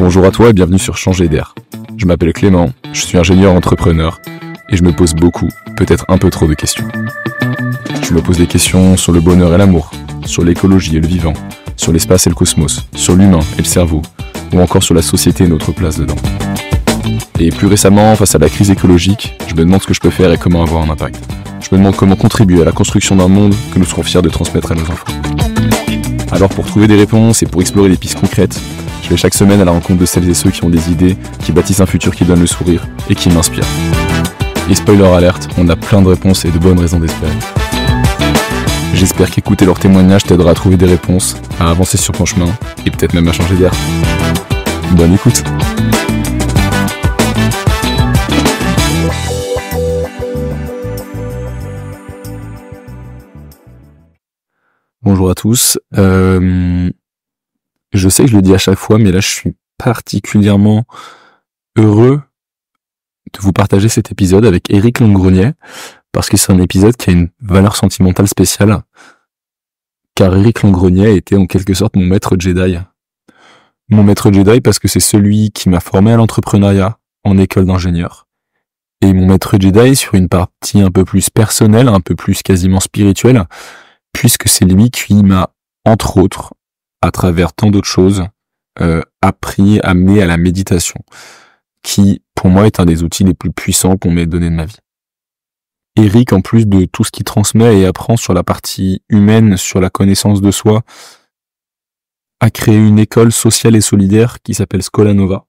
Bonjour à toi et bienvenue sur Changer d'air. Je m'appelle Clément, je suis ingénieur entrepreneur et je me pose beaucoup, peut-être un peu trop de questions. Je me pose des questions sur le bonheur et l'amour, sur l'écologie et le vivant, sur l'espace et le cosmos, sur l'humain et le cerveau, ou encore sur la société et notre place dedans. Et plus récemment, face à la crise écologique, je me demande ce que je peux faire et comment avoir un impact. Je me demande comment contribuer à la construction d'un monde que nous serons fiers de transmettre à nos enfants. Alors pour trouver des réponses et pour explorer des pistes concrètes, je vais chaque semaine à la rencontre de celles et ceux qui ont des idées, qui bâtissent un futur qui donne le sourire et qui m'inspire. Et spoiler alerte, on a plein de réponses et de bonnes raisons d'espérer. J'espère qu'écouter leurs témoignages t'aidera à trouver des réponses, à avancer sur ton chemin et peut-être même à changer d'air. Bonne écoute. Bonjour à tous. Je sais que je le dis à chaque fois, mais là je suis particulièrement heureux de vous partager cet épisode avec Éric Longrenier, parce que c'est un épisode qui a une valeur sentimentale spéciale, car Éric Longrenier a été en quelque sorte mon maître Jedi. Mon maître Jedi parce que c'est celui qui m'a formé à l'entrepreneuriat en école d'ingénieur. Et mon maître Jedi sur une partie un peu plus personnelle, un peu plus quasiment spirituelle, puisque c'est lui qui m'a, entre autres, à travers tant d'autres choses, amené à la méditation, qui, pour moi, est un des outils les plus puissants qu'on m'ait donné de ma vie. Éric, en plus de tout ce qu'il transmet et apprend sur la partie humaine, sur la connaissance de soi, a créé une école sociale et solidaire qui s'appelle Scola Nova.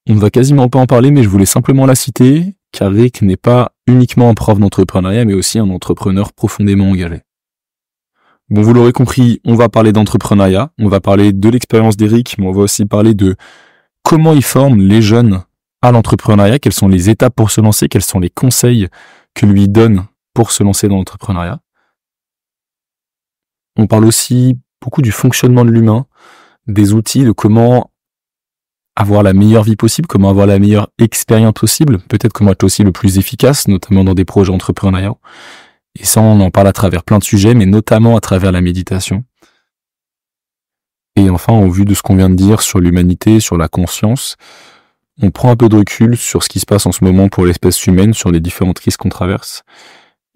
On ne va quasiment pas en parler, mais je voulais simplement la citer, car Éric n'est pas uniquement un prof d'entrepreneuriat, mais aussi un entrepreneur profondément engagé. Bon, vous l'aurez compris, on va parler d'entrepreneuriat, on va parler de l'expérience d'Éric, mais on va aussi parler de comment il forme les jeunes à l'entrepreneuriat, quelles sont les étapes pour se lancer, quels sont les conseils que lui donne pour se lancer dans l'entrepreneuriat. On parle aussi beaucoup du fonctionnement de l'humain, des outils, de comment avoir la meilleure vie possible, comment avoir la meilleure expérience possible, peut-être comment être aussi le plus efficace, notamment dans des projets entrepreneuriaux. Et ça, on en parle à travers plein de sujets, mais notamment à travers la méditation. Et enfin, au vu de ce qu'on vient de dire sur l'humanité, sur la conscience, on prend un peu de recul sur ce qui se passe en ce moment pour l'espèce humaine, sur les différentes crises qu'on traverse,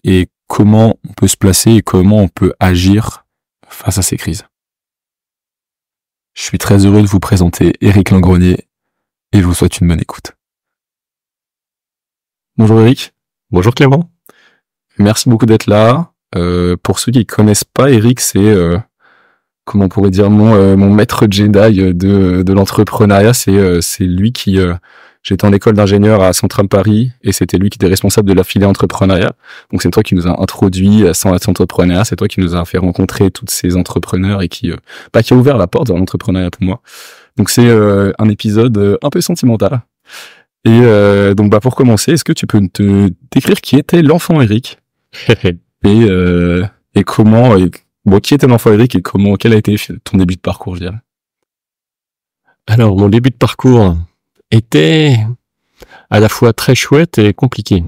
et comment on peut se placer et comment on peut agir face à ces crises. Je suis très heureux de vous présenter Éric Longrenier, et je vous souhaite une bonne écoute. Bonjour Éric. Bonjour Clément. Merci beaucoup d'être là. Pour ceux qui ne connaissent pas, Éric, c'est comment on pourrait dire mon maître Jedi de l'entrepreneuriat. C'est lui qui j'étais en école d'ingénieur à Centrale Paris et c'était lui qui était responsable de la filière entrepreneuriat. Donc c'est toi qui nous a introduit à l'entrepreneuriat, c'est toi qui nous a fait rencontrer tous ces entrepreneurs et qui a ouvert la porte vers l'entrepreneuriat pour moi. Donc c'est un épisode un peu sentimental. Et donc pour commencer, est-ce que tu peux te décrire qui était l'enfant Éric? et comment qui était l'enfant Éric et quel a été ton début de parcours, je dirais? Alors, mon début de parcours était à la fois très chouette et compliqué.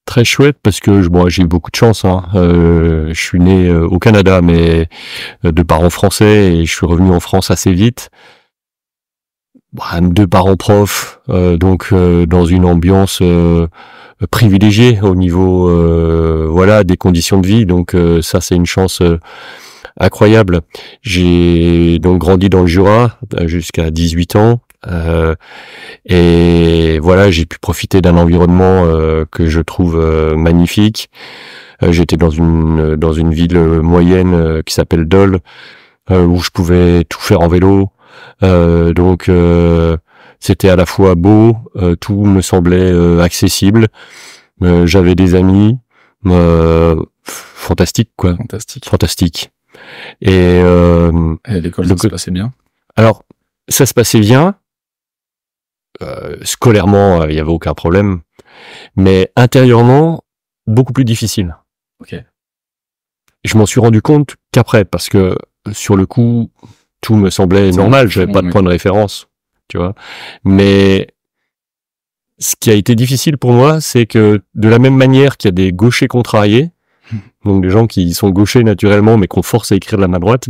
Très chouette parce que j'ai eu beaucoup de chance. Je suis né au Canada, mais de parents français, et je suis revenu en France assez vite. De parents profs, donc dans une ambiance privilégiée au niveau des conditions de vie. Donc ça, c'est une chance incroyable. J'ai donc grandi dans le Jura jusqu'à 18 ans. Et voilà, j'ai pu profiter d'un environnement que je trouve magnifique. J'étais dans une ville moyenne qui s'appelle Dole, où je pouvais tout faire en vélo. Donc c'était à la fois beau, tout me semblait accessible. J'avais des amis fantastiques, quoi. Fantastique. Et l'école, ça se passait bien? Alors, ça se passait bien. Scolairement, il y avait aucun problème, mais intérieurement, beaucoup plus difficile. Ok. Je m'en suis rendu compte qu'après, parce que sur le coup, tout me semblait normal, j'avais pas de point de référence, tu vois. Mais ce qui a été difficile pour moi, c'est que de la même manière qu'il y a des gauchers contrariés, donc des gens qui sont gauchers naturellement mais qu'on force à écrire de la main droite,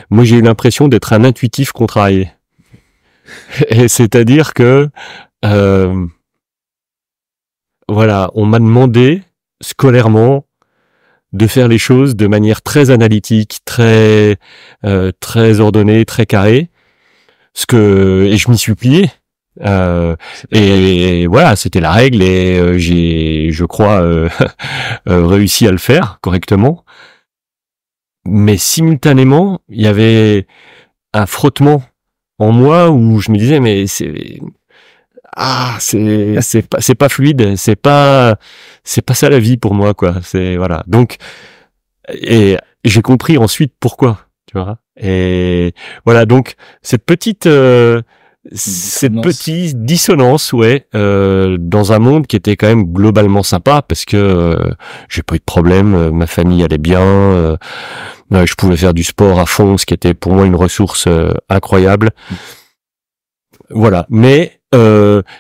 moi j'ai eu l'impression d'être un intuitif contrarié. Et c'est-à-dire que voilà, on m'a demandé scolairement de faire les choses de manière très analytique, très ordonnée, très carrée. Et je m'y suis plié. Et voilà, c'était la règle et j'ai, je crois, réussi à le faire correctement. Mais simultanément, il y avait un frottement en moi où je me disais mais c'est pas fluide, c'est pas ça la vie pour moi quoi. C'est voilà. Donc et j'ai compris ensuite pourquoi, tu vois. Et voilà, donc cette petite dissonance, ouais, dans un monde qui était quand même globalement sympa parce que j'ai pas eu de problème, ma famille allait bien, je pouvais faire du sport à fond, ce qui était pour moi une ressource incroyable. Voilà, mais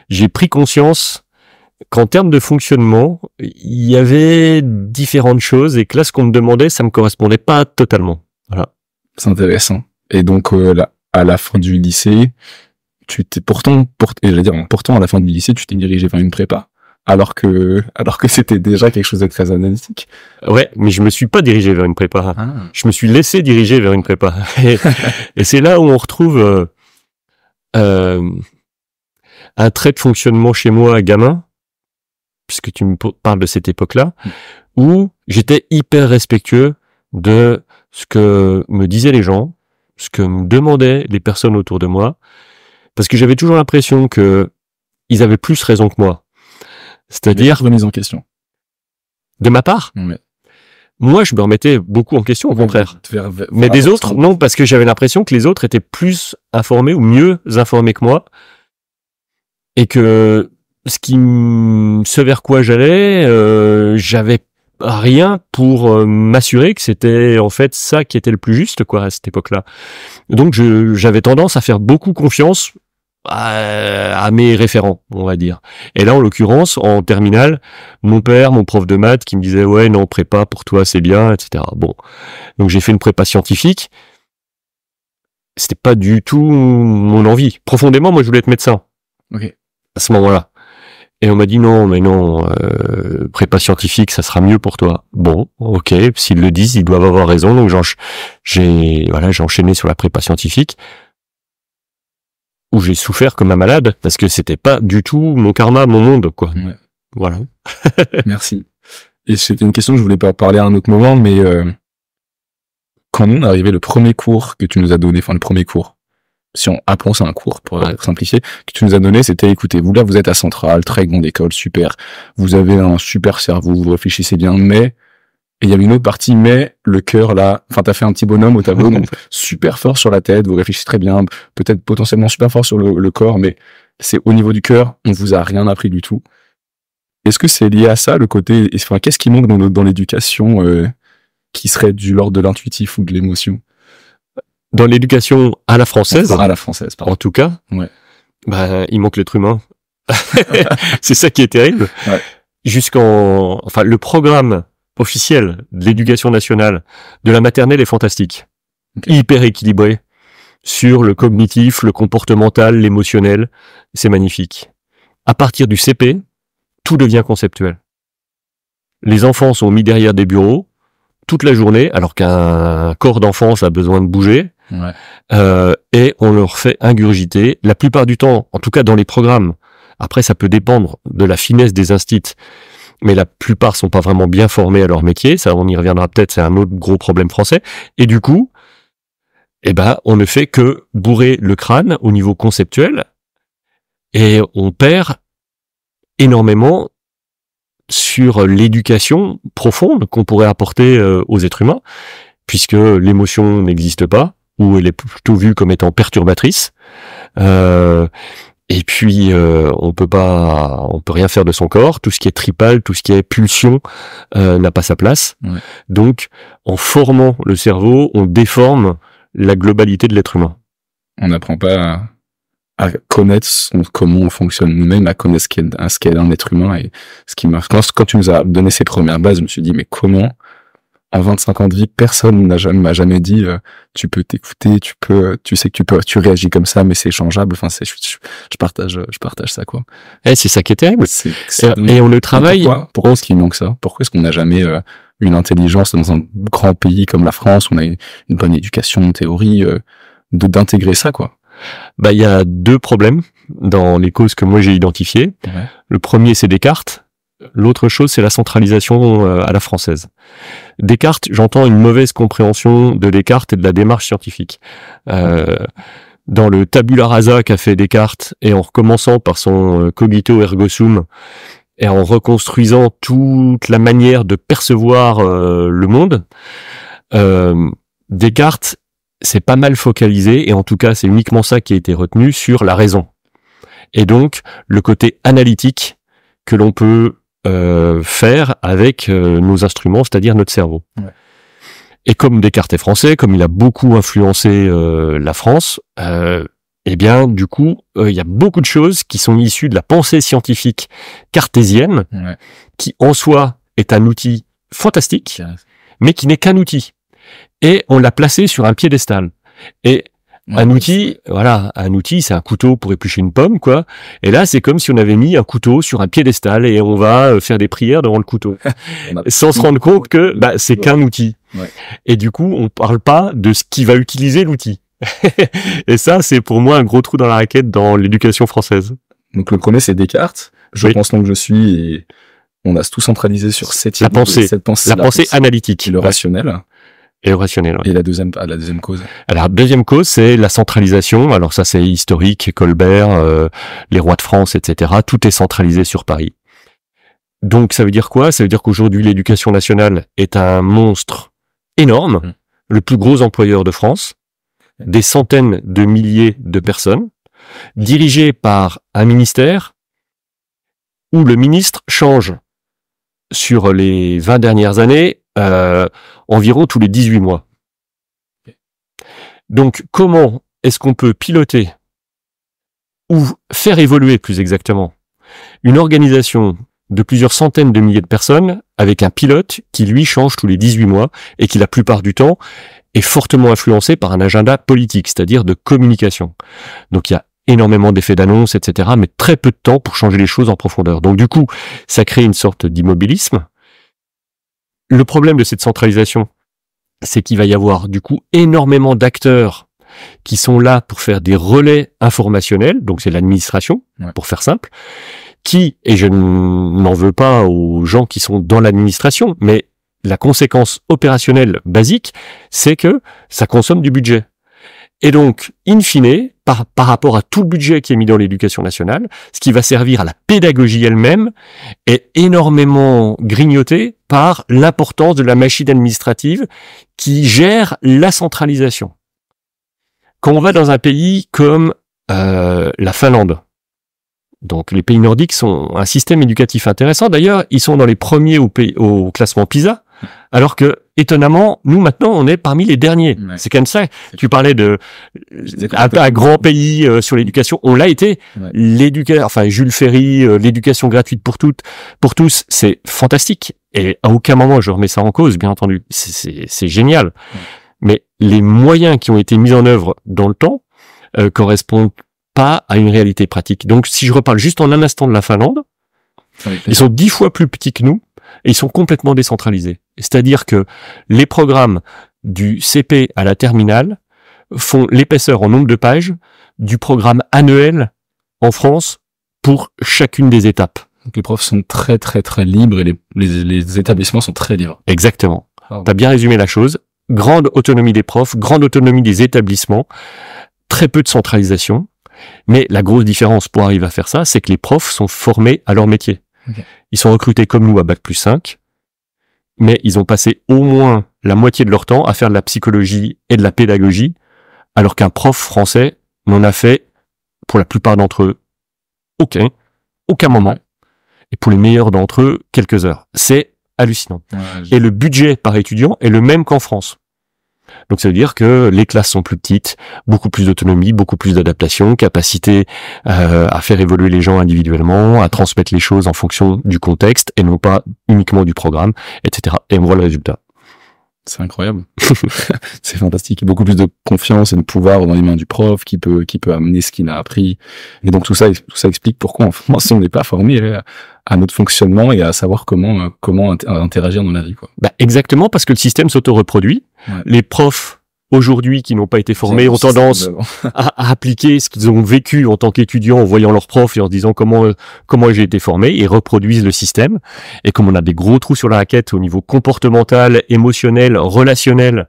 j'ai pris conscience qu'en termes de fonctionnement, il y avait différentes choses et que là, ce qu'on me demandait, ça me correspondait pas totalement. Voilà. C'est intéressant. Et donc, là, à la fin du lycée, tu t'es pourtant à la fin du lycée, tu t'es dirigé vers une prépa. Alors que c'était déjà quelque chose de très analytique. Ouais, mais je me suis pas dirigé vers une prépa. Ah. Je me suis laissé diriger vers une prépa. Et c'est là où on retrouve un trait de fonctionnement chez moi, gamin, puisque tu me parles de cette époque-là, où j'étais hyper respectueux de ce que me disaient les gens, ce que me demandaient les personnes autour de moi, parce que j'avais toujours l'impression que ils avaient plus raison que moi. C'est-à-dire remise en question. De ma part. Ouais. Moi, je me remettais beaucoup en question, au contraire. Mais des autres, non, parce que j'avais l'impression que les autres étaient plus informés ou mieux informés que moi, et que ce vers quoi j'allais, j'avais rien pour m'assurer que c'était en fait ça qui était le plus juste quoi à cette époque-là. Donc j'avais tendance à faire beaucoup confiance à mes référents, on va dire. Et là, en l'occurrence, en terminale, mon père, mon prof de maths, qui me disait ouais non prépa pour toi c'est bien, etc. Bon, donc j'ai fait une prépa scientifique. C'était pas du tout mon envie. Profondément, moi je voulais être médecin. Ok. À ce moment-là. Et on m'a dit non, prépa scientifique, ça sera mieux pour toi. Bon, ok, s'ils le disent, ils doivent avoir raison. Donc j'ai enchaîné sur la prépa scientifique, où j'ai souffert comme un malade, parce que c'était pas du tout mon karma, mon monde, quoi. Ouais. Voilà. Merci. Et c'était une question que je voulais pas parler à un autre moment, mais quand nous on est arrivé le premier cours que tu nous as donné, enfin le premier cours, si on appelons ça un cours pour simplifier, que tu nous as donné, c'était écoutez, vous là vous êtes à Centrale, très grande école, super, vous avez un super cerveau, vous réfléchissez bien, mais et il y avait une autre partie, mais le cœur là, enfin t'as fait un petit bonhomme au tableau, donc super fort sur la tête, vous réfléchissez très bien, peut-être potentiellement super fort sur le corps, mais c'est au niveau du cœur, on vous a rien appris du tout. Est-ce que c'est lié à ça, le côté, enfin qu'est-ce qui manque dans l'éducation qui serait du l'ordre de l'intuitif ou de l'émotion? Dans l'éducation à la française, pardon. En tout cas, ouais. Il manque l'être humain. C'est ça qui est terrible. Ouais. Le programme officiel de l'éducation nationale de la maternelle est fantastique. Okay. Hyper équilibré sur le cognitif, le comportemental, l'émotionnel. C'est magnifique. À partir du CP, tout devient conceptuel. Les enfants sont mis derrière des bureaux toute la journée, alors qu'un corps d'enfance a besoin de bouger. Ouais. Et on leur fait ingurgiter. La plupart du temps, en tout cas dans les programmes, après ça peut dépendre de la finesse des instituts, mais la plupart sont pas vraiment bien formés à leur métier. Ça, on y reviendra peut-être, c'est un autre gros problème français. Et du coup, on ne fait que bourrer le crâne au niveau conceptuel, et on perd énormément sur l'éducation profonde qu'on pourrait apporter aux êtres humains, puisque l'émotion n'existe pas, ou elle est plutôt vue comme étant perturbatrice. Et puis on peut rien faire de son corps. Tout ce qui est tripale, tout ce qui est pulsion n'a pas sa place. Ouais. Donc, en formant le cerveau, on déforme la globalité de l'être humain. On n'apprend pas à connaître comment on fonctionne nous-mêmes, à connaître ce qu'est un être humain. Et ce qui m'a, quand tu nous as donné ces premières bases, je me suis dit mais comment En 25 ans de vie, personne m'a jamais dit tu peux t'écouter, tu sais que tu réagis comme ça, mais c'est changeable. Enfin, je partage ça, quoi. C'est ça qui est terrible. Et on le travaille. Pourquoi est-ce qu'il manque ça? Pourquoi est-ce qu'on n'a jamais une intelligence dans un grand pays comme la France, où on a une bonne éducation en théorie, d'intégrer ça, quoi? Il y a deux problèmes dans les causes que moi j'ai identifiées. Ouais. Le premier, c'est Descartes. L'autre chose, c'est la centralisation à la française. Descartes, j'entends une mauvaise compréhension de Descartes et de la démarche scientifique. Dans le tabula rasa qu'a fait Descartes, et en recommençant par son cogito ergo sum, et en reconstruisant toute la manière de percevoir le monde, Descartes s'est pas mal focalisé, et en tout cas c'est uniquement ça qui a été retenu, sur la raison. Et donc le côté analytique que l'on peut faire avec nos instruments, c'est-à-dire notre cerveau. Ouais. Et comme Descartes est français, comme il a beaucoup influencé la France, eh bien, du coup, il y a beaucoup de choses qui sont issues de la pensée scientifique cartésienne, Ouais. qui en soi est un outil fantastique, mais qui n'est qu'un outil. Et on l'a placé sur un piédestal. Et un outil, c'est un couteau pour éplucher une pomme, quoi. Et là, c'est comme si on avait mis un couteau sur un piédestal et on va faire des prières devant le couteau. Sans se rendre compte que, c'est qu'un outil. Ouais. Et du coup, on parle pas de ce qui va utiliser l'outil. Et ça, c'est pour moi un gros trou dans la raquette dans l'éducation française. Donc, le premier, c'est Descartes. Je pense donc que je suis, et on a tout centralisé sur cette pensée analytique. Et le rationnel. Et rationnel. Ouais. Et la deuxième cause. Alors, la deuxième cause, c'est la centralisation. Alors ça, c'est historique, Colbert, les rois de France, etc. Tout est centralisé sur Paris. Donc, ça veut dire quoi? Ça veut dire qu'aujourd'hui, l'éducation nationale est un monstre énorme, le plus gros employeur de France, des centaines de milliers de personnes, dirigé par un ministère où le ministre change sur les 20 dernières années environ tous les 18 mois. Donc, comment est-ce qu'on peut piloter ou faire évoluer, plus exactement, une organisation de plusieurs centaines de milliers de personnes avec un pilote qui, lui, change tous les 18 mois et qui, la plupart du temps, est fortement influencé par un agenda politique, c'est-à-dire de communication. Donc, il y a énormément d'effets d'annonce, etc., mais très peu de temps pour changer les choses en profondeur. Donc, du coup, ça crée une sorte d'immobilisme. Le problème de cette centralisation, c'est qu'il va y avoir du coup énormément d'acteurs qui sont là pour faire des relais informationnels, donc c'est l'administration, pour faire simple, qui, et je n'en veux pas aux gens qui sont dans l'administration, mais la conséquence opérationnelle basique, c'est que ça consomme du budget. Et donc, in fine, par rapport à tout le budget qui est mis dans l'éducation nationale, ce qui va servir à la pédagogie elle-même est énormément grignoté par l'importance de la machine administrative qui gère la centralisation. Quand on va dans un pays comme la Finlande, donc les pays nordiques sont un système éducatif intéressant. D'ailleurs, ils sont dans les premiers au classement PISA, alors que étonnamment, nous maintenant, on est parmi les derniers. Ouais. C'est comme ça. Tu parlais de un grand pays sur l'éducation. On l'a été. Ouais. Jules Ferry, l'éducation gratuite pour tous, c'est fantastique. Et à aucun moment je remets ça en cause, bien entendu. C'est génial. Ouais. Mais les moyens qui ont été mis en œuvre dans le temps correspondent pas à une réalité pratique. Donc, si je reparle juste en un instant de la Finlande, ils sont 10 fois plus petits que nous et ils sont complètement décentralisés. C'est-à-dire que les programmes du CP à la terminale font l'épaisseur en nombre de pages du programme annuel en France pour chacune des étapes. Donc les profs sont très très très libres et les établissements sont très libres. Exactement. T'as bien résumé la chose. Grande autonomie des profs, grande autonomie des établissements, très peu de centralisation. Mais la grosse différence pour arriver à faire ça, c'est que les profs sont formés à leur métier. Okay. Ils sont recrutés comme nous à Bac+5, mais ils ont passé au moins la moitié de leur temps à faire de la psychologie et de la pédagogie, alors qu'un prof français n'en a fait, pour la plupart d'entre eux, aucun moment. Ouais. Et pour les meilleurs d'entre eux, quelques heures. C'est hallucinant. Ouais, et le budget par étudiant est le même qu'en France. Donc ça veut dire que les classes sont plus petites, beaucoup plus d'autonomie, beaucoup plus d'adaptation, capacité à faire évoluer les gens individuellement, à transmettre les choses en fonction du contexte et non pas uniquement du programme, etc. Et on voit le résultat. C'est incroyable. C'est fantastique. Beaucoup plus de confiance et de pouvoir dans les mains du prof qui peut amener ce qu'il a appris. Et donc tout ça explique pourquoi en France on n'est pas formé à notre fonctionnement et à savoir comment interagir dans la vie, quoi. Bah, exactement, parce que le système s'auto-reproduit. Ouais. Les profs aujourd'hui qui n'ont pas été formés ont tendance à appliquer ce qu'ils ont vécu en tant qu'étudiants en voyant leurs profs et en se disant comment j'ai été formé, et reproduisent le système. Et comme on a des gros trous sur la raquette au niveau comportemental, émotionnel, relationnel,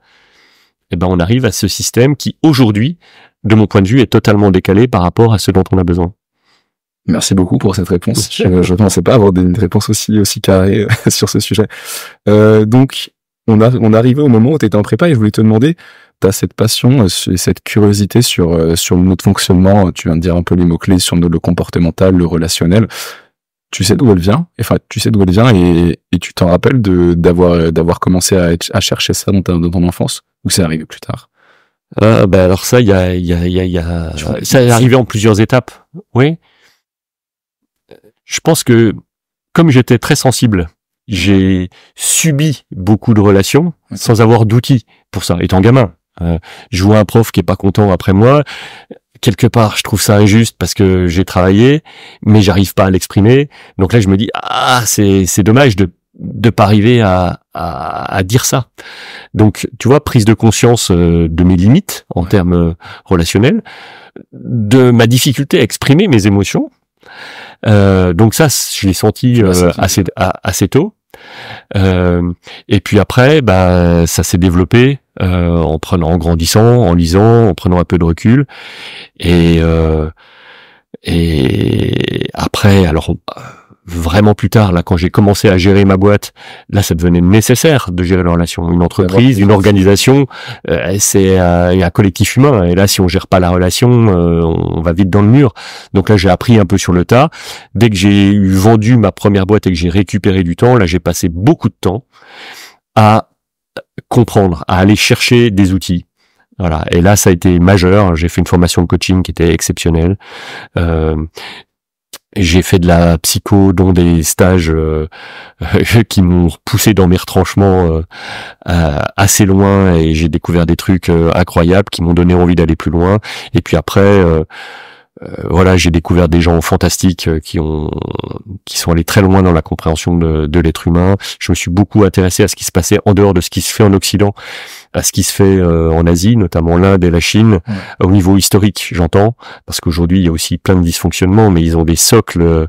eh ben on arrive à ce système qui aujourd'hui, de mon point de vue, est totalement décalé par rapport à ce dont on a besoin. Merci beaucoup pour cette réponse. Je pensais pas avoir une réponse aussi carrée sur ce sujet. Donc on arrivait au moment où tu étais en prépa et je voulais te demander, t'as cette passion, cette curiosité sur notre fonctionnement, tu viens de dire un peu les mots-clés sur le comportemental, le relationnel. Tu sais d'où elle vient? Enfin, tu sais d'où elle vient et tu t'en rappelles d'avoir commencé à chercher ça dans ton enfance, ou c'est arrivé plus tard? Alors ça, ça est arrivé en plusieurs étapes. Oui. Je pense que, comme j'étais très sensible, j'ai subi beaucoup de relations sans avoir d'outils pour ça, étant gamin. Je vois un prof qui est pas content après moi. Quelque part, je trouve ça injuste parce que j'ai travaillé, mais j'arrive pas à l'exprimer. Donc là, je me dis, c'est dommage de pas arriver à dire ça. Donc, tu vois, prise de conscience de mes limites en termes relationnels, de ma difficulté à exprimer mes émotions. Donc ça, je l'ai senti assez tôt. Et puis après, ça s'est développé en grandissant, en lisant, en prenant un peu de recul. Et après, alors vraiment plus tard, là, quand j'ai commencé à gérer ma boîte, là, ça devenait nécessaire de gérer la relation. Une entreprise, une organisation, c'est un collectif humain. Et là, si on gère pas la relation, on va vite dans le mur. Donc là, j'ai appris un peu sur le tas. Dès que j'ai vendu ma première boîte et que j'ai récupéré du temps, là, j'ai passé beaucoup de temps à comprendre, à aller chercher des outils. Voilà. Et là, ça a été majeur. J'ai fait une formation de coaching qui était exceptionnelle. J'ai fait de la psycho, dont des stages qui m'ont poussé dans mes retranchements assez loin, et j'ai découvert des trucs incroyables qui m'ont donné envie d'aller plus loin. Et puis après, voilà, j'ai découvert des gens fantastiques qui sont allés très loin dans la compréhension de l'être humain. Je me suis beaucoup intéressé à ce qui se passait en dehors de ce qui se fait en Occident, à ce qui se fait en Asie, notamment l'Inde et la Chine, au niveau historique, j'entends, parce qu'aujourd'hui il y a aussi plein de dysfonctionnements, mais ils ont des socles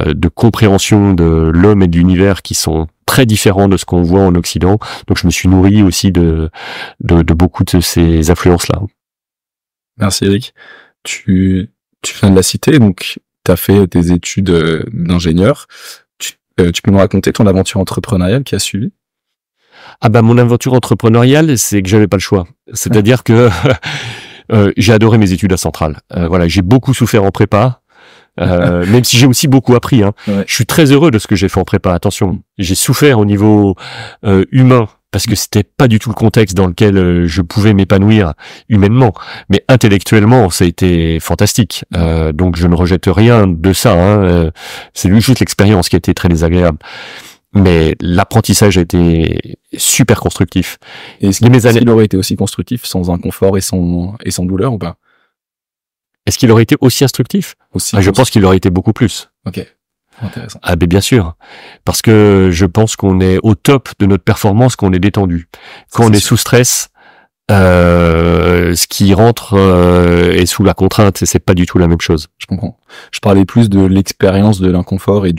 de compréhension de l'homme et de l'univers qui sont très différents de ce qu'on voit en Occident. Donc je me suis nourri aussi de beaucoup de ces influences-là. Merci Eric. Tu viens de la citer, donc tu as fait tes études d'ingénieur. Tu peux me raconter ton aventure entrepreneuriale qui a suivi? Mon aventure entrepreneuriale, c'est que j'avais pas le choix. C'est-à-dire que j'ai adoré mes études à Centrale. Voilà, j'ai beaucoup souffert en prépa, même si j'ai aussi beaucoup appris. Ouais. Je suis très heureux de ce que j'ai fait en prépa. Attention, j'ai souffert au niveau humain, parce que c'était pas du tout le contexte dans lequel je pouvais m'épanouir humainement, mais intellectuellement ça a été fantastique. Donc je ne rejette rien de ça. C'est juste l'expérience qui a été très désagréable. Mais l'apprentissage a été super constructif. Et est-ce qu'il aurait été aussi constructif sans inconfort et sans douleur ou pas? Est-ce qu'il aurait été aussi instructif? Je pense qu'il aurait été beaucoup plus. Ok. Intéressant. Ben bien sûr, parce que je pense qu'on est au top de notre performance quand on est détendu. Quand on est sous stress, ce qui rentre est sous la contrainte, c'est pas du tout la même chose. Je comprends. Je parlais plus de l'expérience de l'inconfort et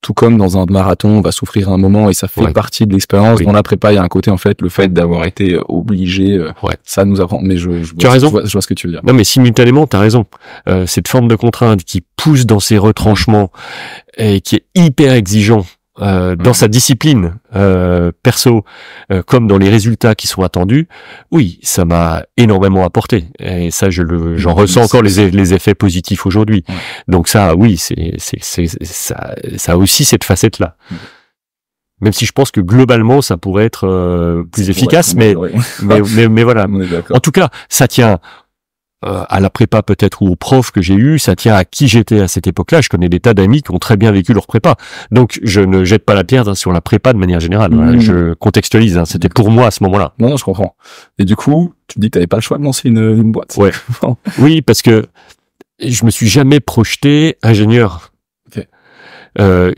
tout comme dans un marathon, on va souffrir un moment et ça fait partie de l'expérience. Dans la prépa, il y a un côté, en fait, le fait d'avoir été obligé, ça nous apprend. Mais je vois ce que tu veux dire. Non, mais simultanément, t'as raison. Cette forme de contrainte qui pousse dans ses retranchements et qui est hyper exigeant dans sa discipline perso, comme dans les résultats qui sont attendus, oui, ça m'a énormément apporté. Et ça, j'en ressens encore les effets positifs aujourd'hui. Ouais. Donc ça, oui, ça a aussi cette facette-là. Même si je pense que globalement, ça pourrait être plus efficace, mais voilà. En tout cas, ça tient à la prépa peut-être ou aux profs que j'ai eu, ça tient à qui j'étais à cette époque-là. Je connais des tas d'amis qui ont très bien vécu leur prépa. Donc je ne jette pas la pierre sur la prépa de manière générale. Voilà, je contextualise, hein, c'était pour moi à ce moment-là. Non, je comprends. Et du coup, tu me dis que t'avais pas le choix de lancer une boîte. Ouais. Oui, parce que je me suis jamais projeté ingénieur. Okay.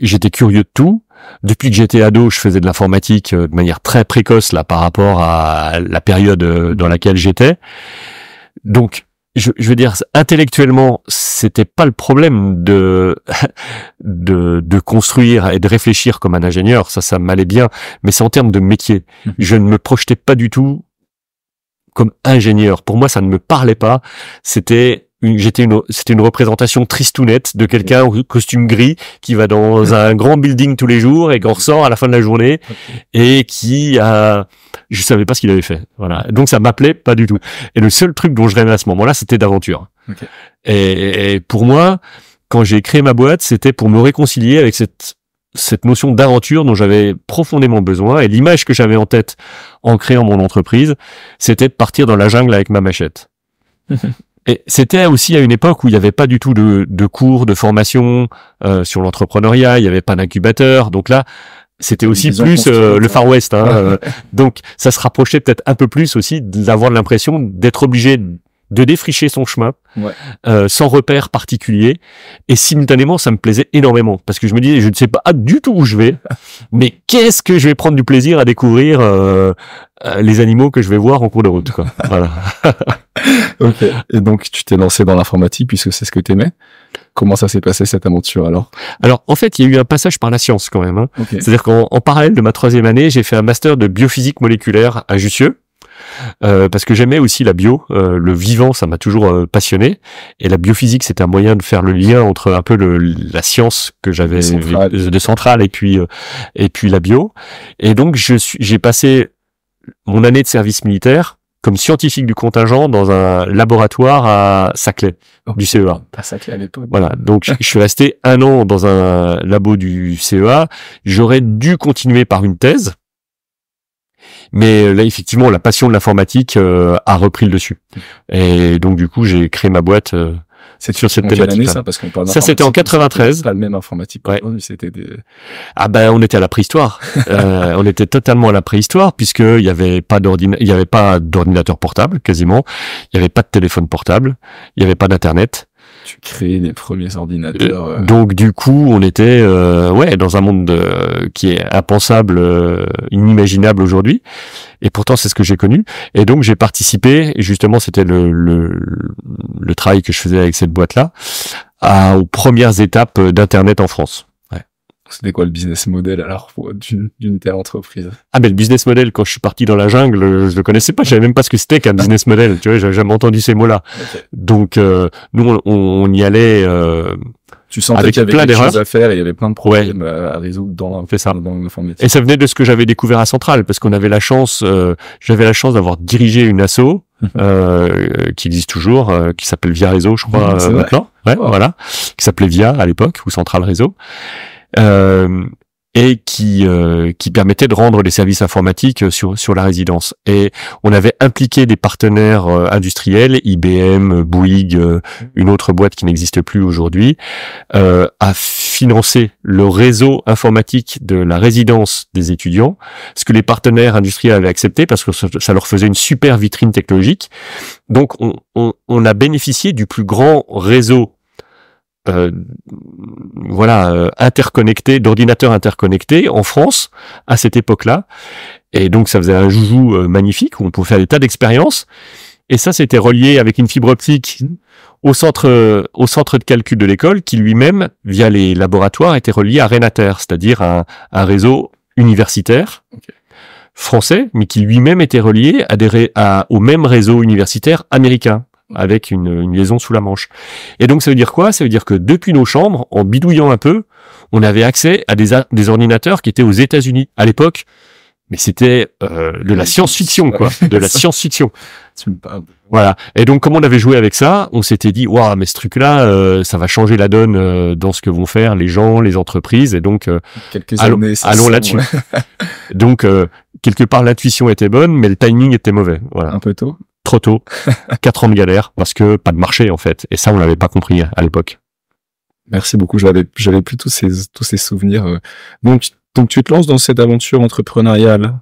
J'étais curieux de tout. Depuis que j'étais ado, je faisais de l'informatique de manière très précoce là par rapport à la période dans laquelle j'étais. Donc je veux dire, intellectuellement, c'était pas le problème de construire et de réfléchir comme un ingénieur, ça m'allait bien, mais c'est en termes de métier. Je ne me projetais pas du tout comme ingénieur. Pour moi, ça ne me parlait pas. C'était une représentation tristounette de quelqu'un au costume gris qui va dans un grand building tous les jours et qu'on ressort à la fin de la journée et je savais pas ce qu'il avait fait. Voilà. Donc ça m'appelait pas du tout. Et le seul truc dont je rêvais à ce moment-là, c'était d'aventure. Okay. Et pour moi, quand j'ai créé ma boîte, c'était pour me réconcilier avec cette notion d'aventure dont j'avais profondément besoin. Et l'image que j'avais en tête en créant mon entreprise, c'était de partir dans la jungle avec ma machette. Et c'était aussi à une époque où il n'y avait pas du tout de cours, de formation sur l'entrepreneuriat, il n'y avait pas d'incubateur. Donc là, c'était aussi plus le Far West. Hein, donc ça se rapprochait peut-être un peu plus aussi d'avoir l'impression d'être obligé de défricher son chemin sans repère particulier. Et simultanément, ça me plaisait énormément parce que je me disais, je ne sais pas du tout où je vais, mais qu'est-ce que je vais prendre du plaisir à découvrir les animaux que je vais voir en cours de route, quoi. Voilà. Ok. Et donc, tu t'es lancé dans l'informatique puisque c'est ce que t'aimais. Comment ça s'est passé cette aventure alors? Alors, en fait, il y a eu un passage par la science quand même. Hein. Okay. C'est-à-dire qu'en parallèle de ma 3e année, j'ai fait un master de biophysique moléculaire à Jussieu. Parce que j'aimais aussi la bio, le vivant, ça m'a toujours passionné. Et la biophysique, c'était un moyen de faire le lien entre un peu la science que j'avais de centrale et puis la bio. Et donc, j'ai passé mon année de service militaire comme scientifique du contingent dans un laboratoire à Saclay, du CEA. À Saclay à l'époque. Voilà. Donc, je suis resté 1 an dans un labo du CEA. J'aurais dû continuer par une thèse. Mais là, effectivement, la passion de l'informatique a repris le dessus. Et donc, du coup, j'ai créé ma boîte sur cette thématique. Ça, parce qu'on parle ça, c'était en 93. Pas le même informatique. Ouais. C'était Ah ben, on était à la préhistoire. On était totalement à la préhistoire puisque il y avait pas d'ordinateur portable, quasiment. Il y avait pas de téléphone portable. Il y avait pas d'internet. Tu crées les premiers ordinateurs. Donc du coup, on était dans un monde qui est impensable, inimaginable aujourd'hui. Et pourtant, c'est ce que j'ai connu. Et donc, j'ai participé. Et justement, c'était le travail que je faisais avec cette boîte-là aux premières étapes d'Internet en France. Ouais. C'était quoi le business model alors d'une telle entreprise? Ah ben le business model, quand je suis parti dans la jungle, je le connaissais pas, je savais même pas ce que c'était qu'un business model, tu vois, j'avais jamais entendu ces mots-là. Okay. Donc nous on y allait tu sentais qu'il y avait plein quelque chose à faire et il y avait plein de problèmes à résoudre dans l'informatique. Et ça venait de ce que j'avais découvert à Centrale, parce qu'on avait j'avais la chance d'avoir dirigé une asso qui existe toujours, qui s'appelle Via Réseau, je crois, maintenant. Ouais, voilà, qui s'appelait Via à l'époque, ou Centrale Réseau. Et qui permettait de rendre les services informatiques sur la résidence. Et on avait impliqué des partenaires industriels, IBM, Bouygues, une autre boîte qui n'existe plus aujourd'hui, à financer le réseau informatique de la résidence des étudiants, ce que les partenaires industriels avaient accepté parce que ça leur faisait une super vitrine technologique. Donc on a bénéficié du plus grand réseau interconnectés, d'ordinateurs interconnectés en France à cette époque-là. Et donc ça faisait un joujou magnifique où on pouvait faire des tas d'expériences. Et ça, c'était relié avec une fibre optique au centre de calcul de l'école qui lui-même, via les laboratoires, était relié à Renater, c'est-à-dire un réseau universitaire français, mais qui lui-même était relié au même réseau universitaire américain, avec une liaison sous la Manche. Et donc ça veut dire quoi? Ça veut dire que depuis nos chambres, en bidouillant un peu, on avait accès à des ordinateurs qui étaient aux États-Unis à l'époque. Mais c'était de la science-fiction, quoi, de la science-fiction. Voilà. Et donc, comme on avait joué avec ça, on s'était dit, waouh, mais ce truc-là, ça va changer la donne dans ce que vont faire les gens, les entreprises. Et donc, allons là-dessus. Donc, quelque part, l'intuition était bonne, mais le timing était mauvais. Voilà. Un peu tôt. trop tôt, 4 ans de galère, parce que pas de marché, en fait. Et ça, on l'avait pas compris à l'époque. Merci beaucoup. J'avais plus tous ces souvenirs. Donc tu te lances dans cette aventure entrepreneuriale.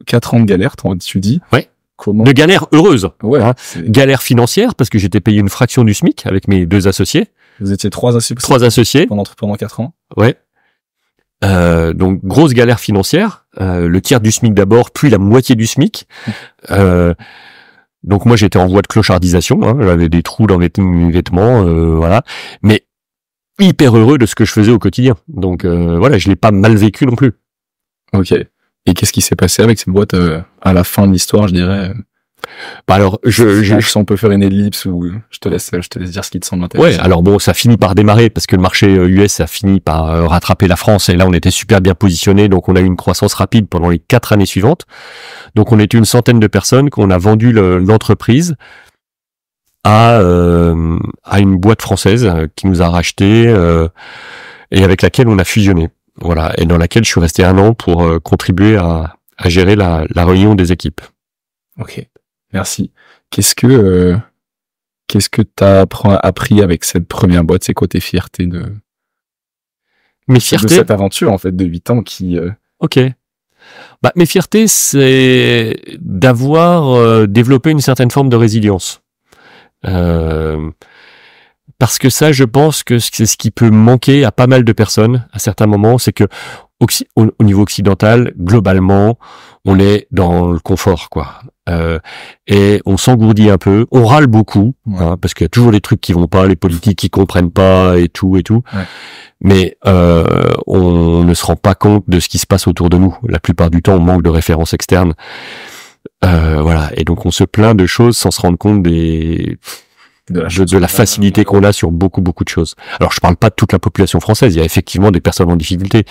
4 ans de galère, tu dis. Ouais. Comment? De galère heureuse. Ouais. Hein. Galère financière, parce que j'étais payé une fraction du SMIC avec mes 2 associés. Vous étiez 3 associés. 3 associés. Pendant 4 ans. Ouais. Donc grosse galère financière, le tiers du SMIC d'abord, puis la moitié du SMIC. Donc moi j'étais en voie de clochardisation, hein, j'avais des trous dans mes vêtements, voilà. Mais hyper heureux de ce que je faisais au quotidien. Donc voilà, je l'ai pas mal vécu non plus. Ok. Et qu'est-ce qui s'est passé avec cette boîte à la fin de l'histoire, je dirais? Bah alors, si on peut faire une ellipse ou je te laisse dire ce qui te semble intéressant. Ouais, alors bon, ça finit par démarrer parce que le marché US a fini par rattraper la France et là on était super bien positionné, donc on a eu une croissance rapide pendant les 4 années suivantes. Donc on était une centaine de personnes qu'on a vendu l'entreprise à une boîte française qui nous a racheté et avec laquelle on a fusionné. Voilà, et dans laquelle je suis resté 1 an pour contribuer à gérer la réunion des équipes. Ok. Merci. Qu'est-ce que t'as appris avec cette première boîte? C'est quoi tes fiertés de cette aventure, en fait, de 8 ans qui... Ok. Bah, mes fiertés, c'est d'avoir développé une certaine forme de résilience. Parce que ça, je pense que c'est ce qui peut manquer à pas mal de personnes à certains moments, c'est que au niveau occidental, globalement, on est dans le confort, quoi. Et on s'engourdit un peu, on râle beaucoup, hein, parce qu'il y a toujours des trucs qui vont pas, les politiques qui comprennent pas et tout. Ouais. Mais on ne se rend pas compte de ce qui se passe autour de nous. La plupart du temps, on manque de références externes. Voilà. Et donc, on se plaint de choses sans se rendre compte de la facilité qu'on a sur beaucoup de choses. Alors je parle pas de toute la population française, il y a effectivement des personnes en difficulté.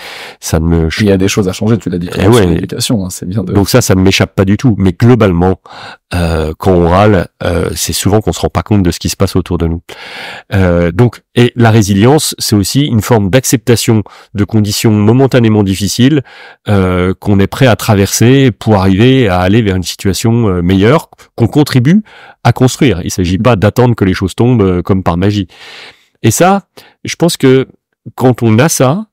Il y a des choses à changer, tu l'as dit. Ouais, l'éducation, hein, c'est bien de... Donc ça ne m'échappe pas du tout. Mais globalement, quand on râle, c'est souvent qu'on se rend pas compte de ce qui se passe autour de nous. Donc, et la résilience, c'est aussi une forme d'acceptation de conditions momentanément difficiles qu'on est prêt à traverser pour arriver à aller vers une situation meilleure, qu'on contribue à construire. Il s'agit pas d'attendre que les choses tombent comme par magie. Et ça, je pense que quand on a ça,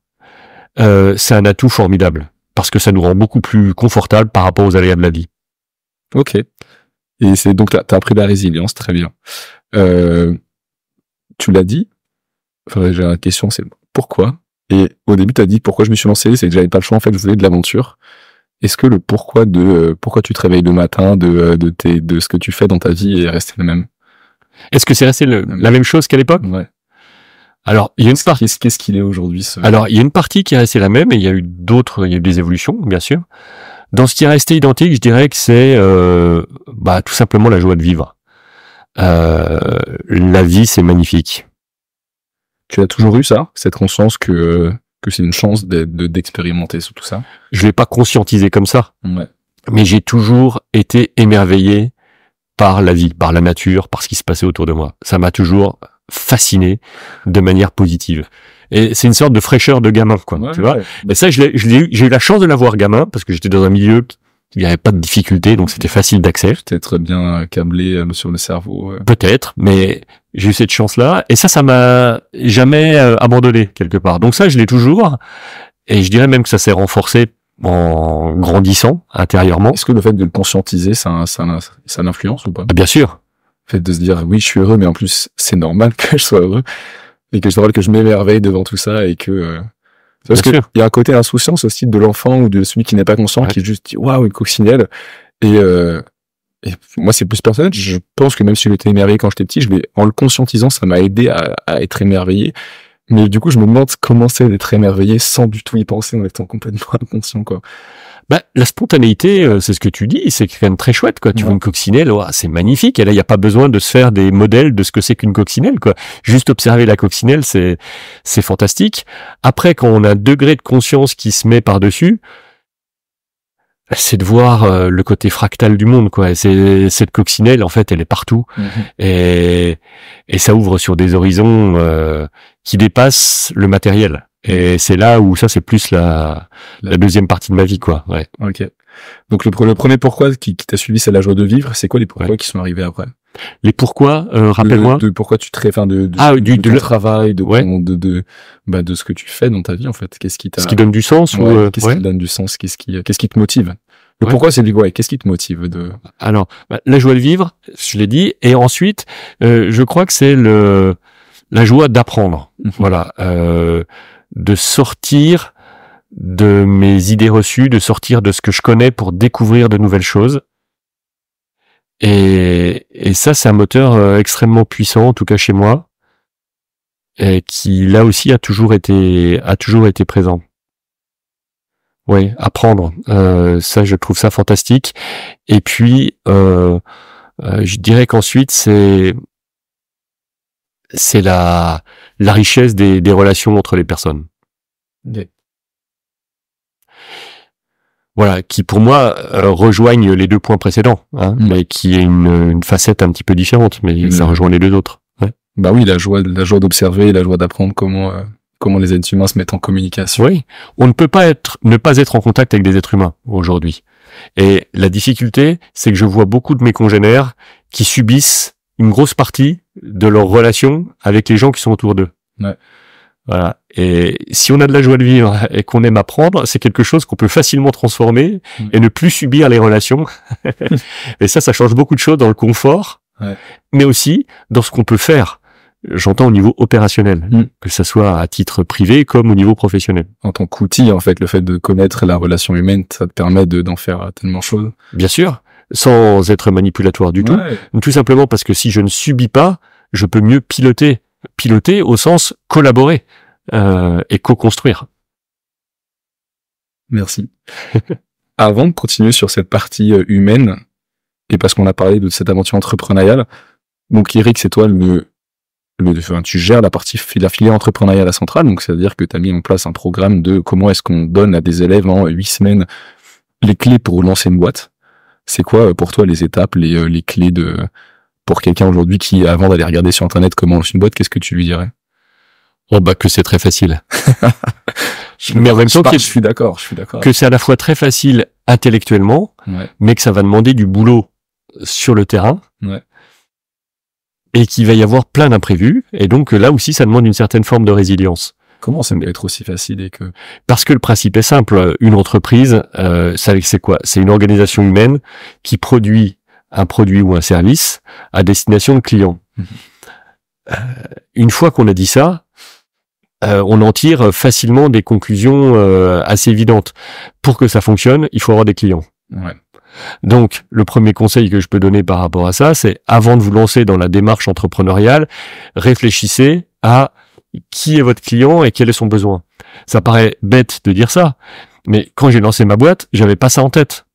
c'est un atout formidable parce que ça nous rend beaucoup plus confortable par rapport aux aléas de la vie. Ok. Et c'est donc là, t'as appris de la résilience, très bien. Tu l'as dit. Enfin, j'ai une question, c'est pourquoi? Et au début, t'as dit pourquoi je me suis lancé, c'est que j'avais pas le choix, en fait, je voulais de l'aventure. Est-ce que le pourquoi tu te réveilles le matin, de ce que tu fais dans ta vie est resté le même? Est-ce que c'est resté la même chose qu'à l'époque? Ouais. Alors, il y a une partie. Qu'est-ce qu'il est aujourd'hui, Alors, il y a une partie qui est restée la même et il y a eu des évolutions, bien sûr. Dans ce qui est resté identique, je dirais que c'est, tout simplement la joie de vivre. La vie, c'est magnifique. Tu as toujours eu ça, cette conscience que c'est une chance d'expérimenter sur tout ça? Je l'ai pas conscientisé comme ça. Ouais. Mais j'ai toujours été émerveillé par la vie, par la nature, par ce qui se passait autour de moi. Ça m'a toujours fasciné de manière positive. Et c'est une sorte de fraîcheur de gamin, quoi. Ouais, tu vois. Mais ça, j'ai eu la chance de l'avoir gamin parce que j'étais dans un milieu il n'y avait pas de difficulté, donc c'était facile d'accès. Peut-être bien câblé sur le cerveau. Peut-être, mais j'ai eu cette chance-là. Et ça m'a jamais abandonné quelque part. Donc ça, je l'ai toujours. Et je dirais même que ça s'est renforcé en grandissant intérieurement. Est-ce que le fait de le conscientiser, ça l'influence ou pas? Bien sûr. Le fait de se dire, oui, je suis heureux, mais en plus, c'est normal que je sois heureux. Et que c'est normal que je m'émerveille devant tout ça et que... Parce qu'il y a un côté insouciance aussi de l'enfant ou de celui qui n'est pas conscient, qui est juste dit, waouh, une coccinelle. Et moi, c'est plus personnel. Je pense que même si j'étais émerveillé quand j'étais petit, en le conscientisant, ça m'a aidé à être émerveillé. Mais du coup, je me demande comment c'est d'être émerveillé sans du tout y penser en étant complètement inconscient, quoi. La spontanéité, c'est ce que tu dis, c'est quand même très chouette, quoi. Tu vois une coccinelle, c'est magnifique. Et là, il n'y a pas besoin de se faire des modèles de ce que c'est qu'une coccinelle, quoi. Juste observer la coccinelle, c'est fantastique. Après, quand on a un degré de conscience qui se met par-dessus, c'est de voir le côté fractal du monde, quoi. Et cette coccinelle, en fait, elle est partout. Et ça ouvre sur des horizons qui dépassent le matériel. Et c'est là où ça, c'est plus la deuxième partie de ma vie, quoi. Ouais. Ok. Donc le premier pourquoi qui t'a suivi, c'est la joie de vivre. C'est quoi les pourquoi qui sont arrivés après? Les pourquoi, rappelle-moi. De pourquoi tu te de ton travail, de ce que tu fais dans ta vie, en fait. Qu'est-ce qui ce qui donne du sens, qu'est-ce qui donne du sens? Qu'est-ce qui te motive? Le pourquoi, c'est qu'est-ce qui te motive Alors, la joie de vivre, je l'ai dit, et ensuite, je crois que c'est la joie d'apprendre. Voilà. De sortir de mes idées reçues, de sortir de ce que je connais pour découvrir de nouvelles choses. Et ça, c'est un moteur extrêmement puissant, en tout cas chez moi, et qui là aussi a toujours été présent. Oui, apprendre, ça, je trouve ça fantastique. Et puis, je dirais qu'ensuite, c'est la richesse des relations entre les personnes. Okay. Voilà, qui pour moi rejoignent les deux points précédents, hein, mais qui est une facette un petit peu différente, mais ça rejoint les deux autres. Ouais. Bah oui, la joie d'observer, la joie d'apprendre comment les êtres humains se mettent en communication. Oui, on ne peut pas ne pas être en contact avec des êtres humains aujourd'hui. Et la difficulté, c'est que je vois beaucoup de mes congénères qui subissent une grosse partie de leur relation avec les gens qui sont autour d'eux. Ouais. Voilà. Et si on a de la joie de vivre et qu'on aime apprendre, c'est quelque chose qu'on peut facilement transformer et ne plus subir les relations. Et ça change beaucoup de choses dans le confort, mais aussi dans ce qu'on peut faire. J'entends au niveau opérationnel, que ça soit à titre privé comme au niveau professionnel. En tant qu'outil, en fait, le fait de connaître la relation humaine, ça te permet d'en faire tellement de choses. Bien sûr, sans être manipulatoire du tout. Tout simplement parce que si je ne subis pas, je peux mieux piloter. Piloter au sens collaborer et co-construire. Merci. Avant de continuer sur cette partie humaine, et parce qu'on a parlé de cette aventure entrepreneuriale, donc Eric, c'est toi tu gères la filière entrepreneuriale à Centrale, donc c'est-à-dire que tu as mis en place un programme de comment est-ce qu'on donne à des élèves en 8 semaines les clés pour lancer une boîte. C'est quoi pour toi les étapes, les clés pour quelqu'un aujourd'hui qui, avant d'aller regarder sur Internet comment lancer une boîte, qu'est-ce que tu lui dirais? Oh que c'est très facile. Mais en même temps, je suis d'accord. Que c'est à la fois très facile intellectuellement, mais que ça va demander du boulot sur le terrain. Ouais. Et qu'il va y avoir plein d'imprévus. Et donc là aussi, ça demande une certaine forme de résilience. Comment ça peut être aussi facile Parce que le principe est simple. Une entreprise, c'est quoi? C'est une organisation humaine qui produit un produit ou un service à destination de clients. Une fois qu'on a dit ça, on en tire facilement des conclusions assez évidentes. Pour que ça fonctionne, il faut avoir des clients. Ouais. Donc, le premier conseil que je peux donner par rapport à ça, c'est avant de vous lancer dans la démarche entrepreneuriale, réfléchissez à qui est votre client et quel est son besoin. Ça paraît bête de dire ça, mais quand j'ai lancé ma boîte, j'avais pas ça en tête.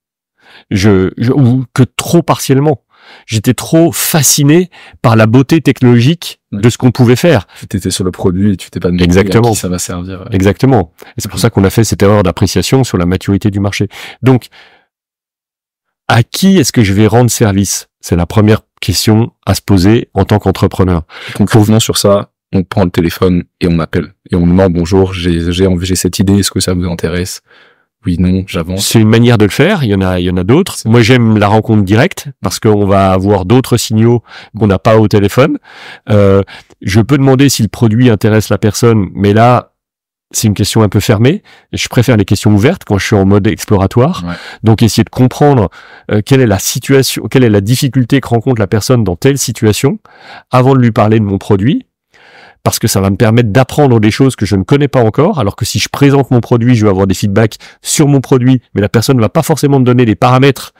Ou que trop partiellement. J'étais trop fasciné par la beauté technologique de ce qu'on pouvait faire. Tu étais sur le produit et tu t'es pas demandé à qui ça va servir. Exactement. Et c'est pour ça qu'on a fait cette erreur d'appréciation sur la maturité du marché. Donc, à qui est-ce que je vais rendre service? C'est la première question à se poser en tant qu'entrepreneur. Donc, revenons sur ça. On prend le téléphone et on appelle. Et on demande bonjour, j'ai cette idée, est-ce que ça vous intéresse? Oui, non, j'avance. C'est une manière de le faire. Il y en a d'autres. Moi, j'aime la rencontre directe parce qu'on va avoir d'autres signaux qu'on n'a pas au téléphone. Je peux demander si le produit intéresse la personne, mais là, c'est une question un peu fermée. Je préfère les questions ouvertes quand je suis en mode exploratoire. Ouais. Donc, essayer de comprendre quelle est la situation, quelle est la difficulté que rencontre la personne dans telle situation avant de lui parler de mon produit. Parce que ça va me permettre d'apprendre des choses que je ne connais pas encore, alors que si je présente mon produit, je vais avoir des feedbacks sur mon produit, mais la personne ne va pas forcément me donner des paramètres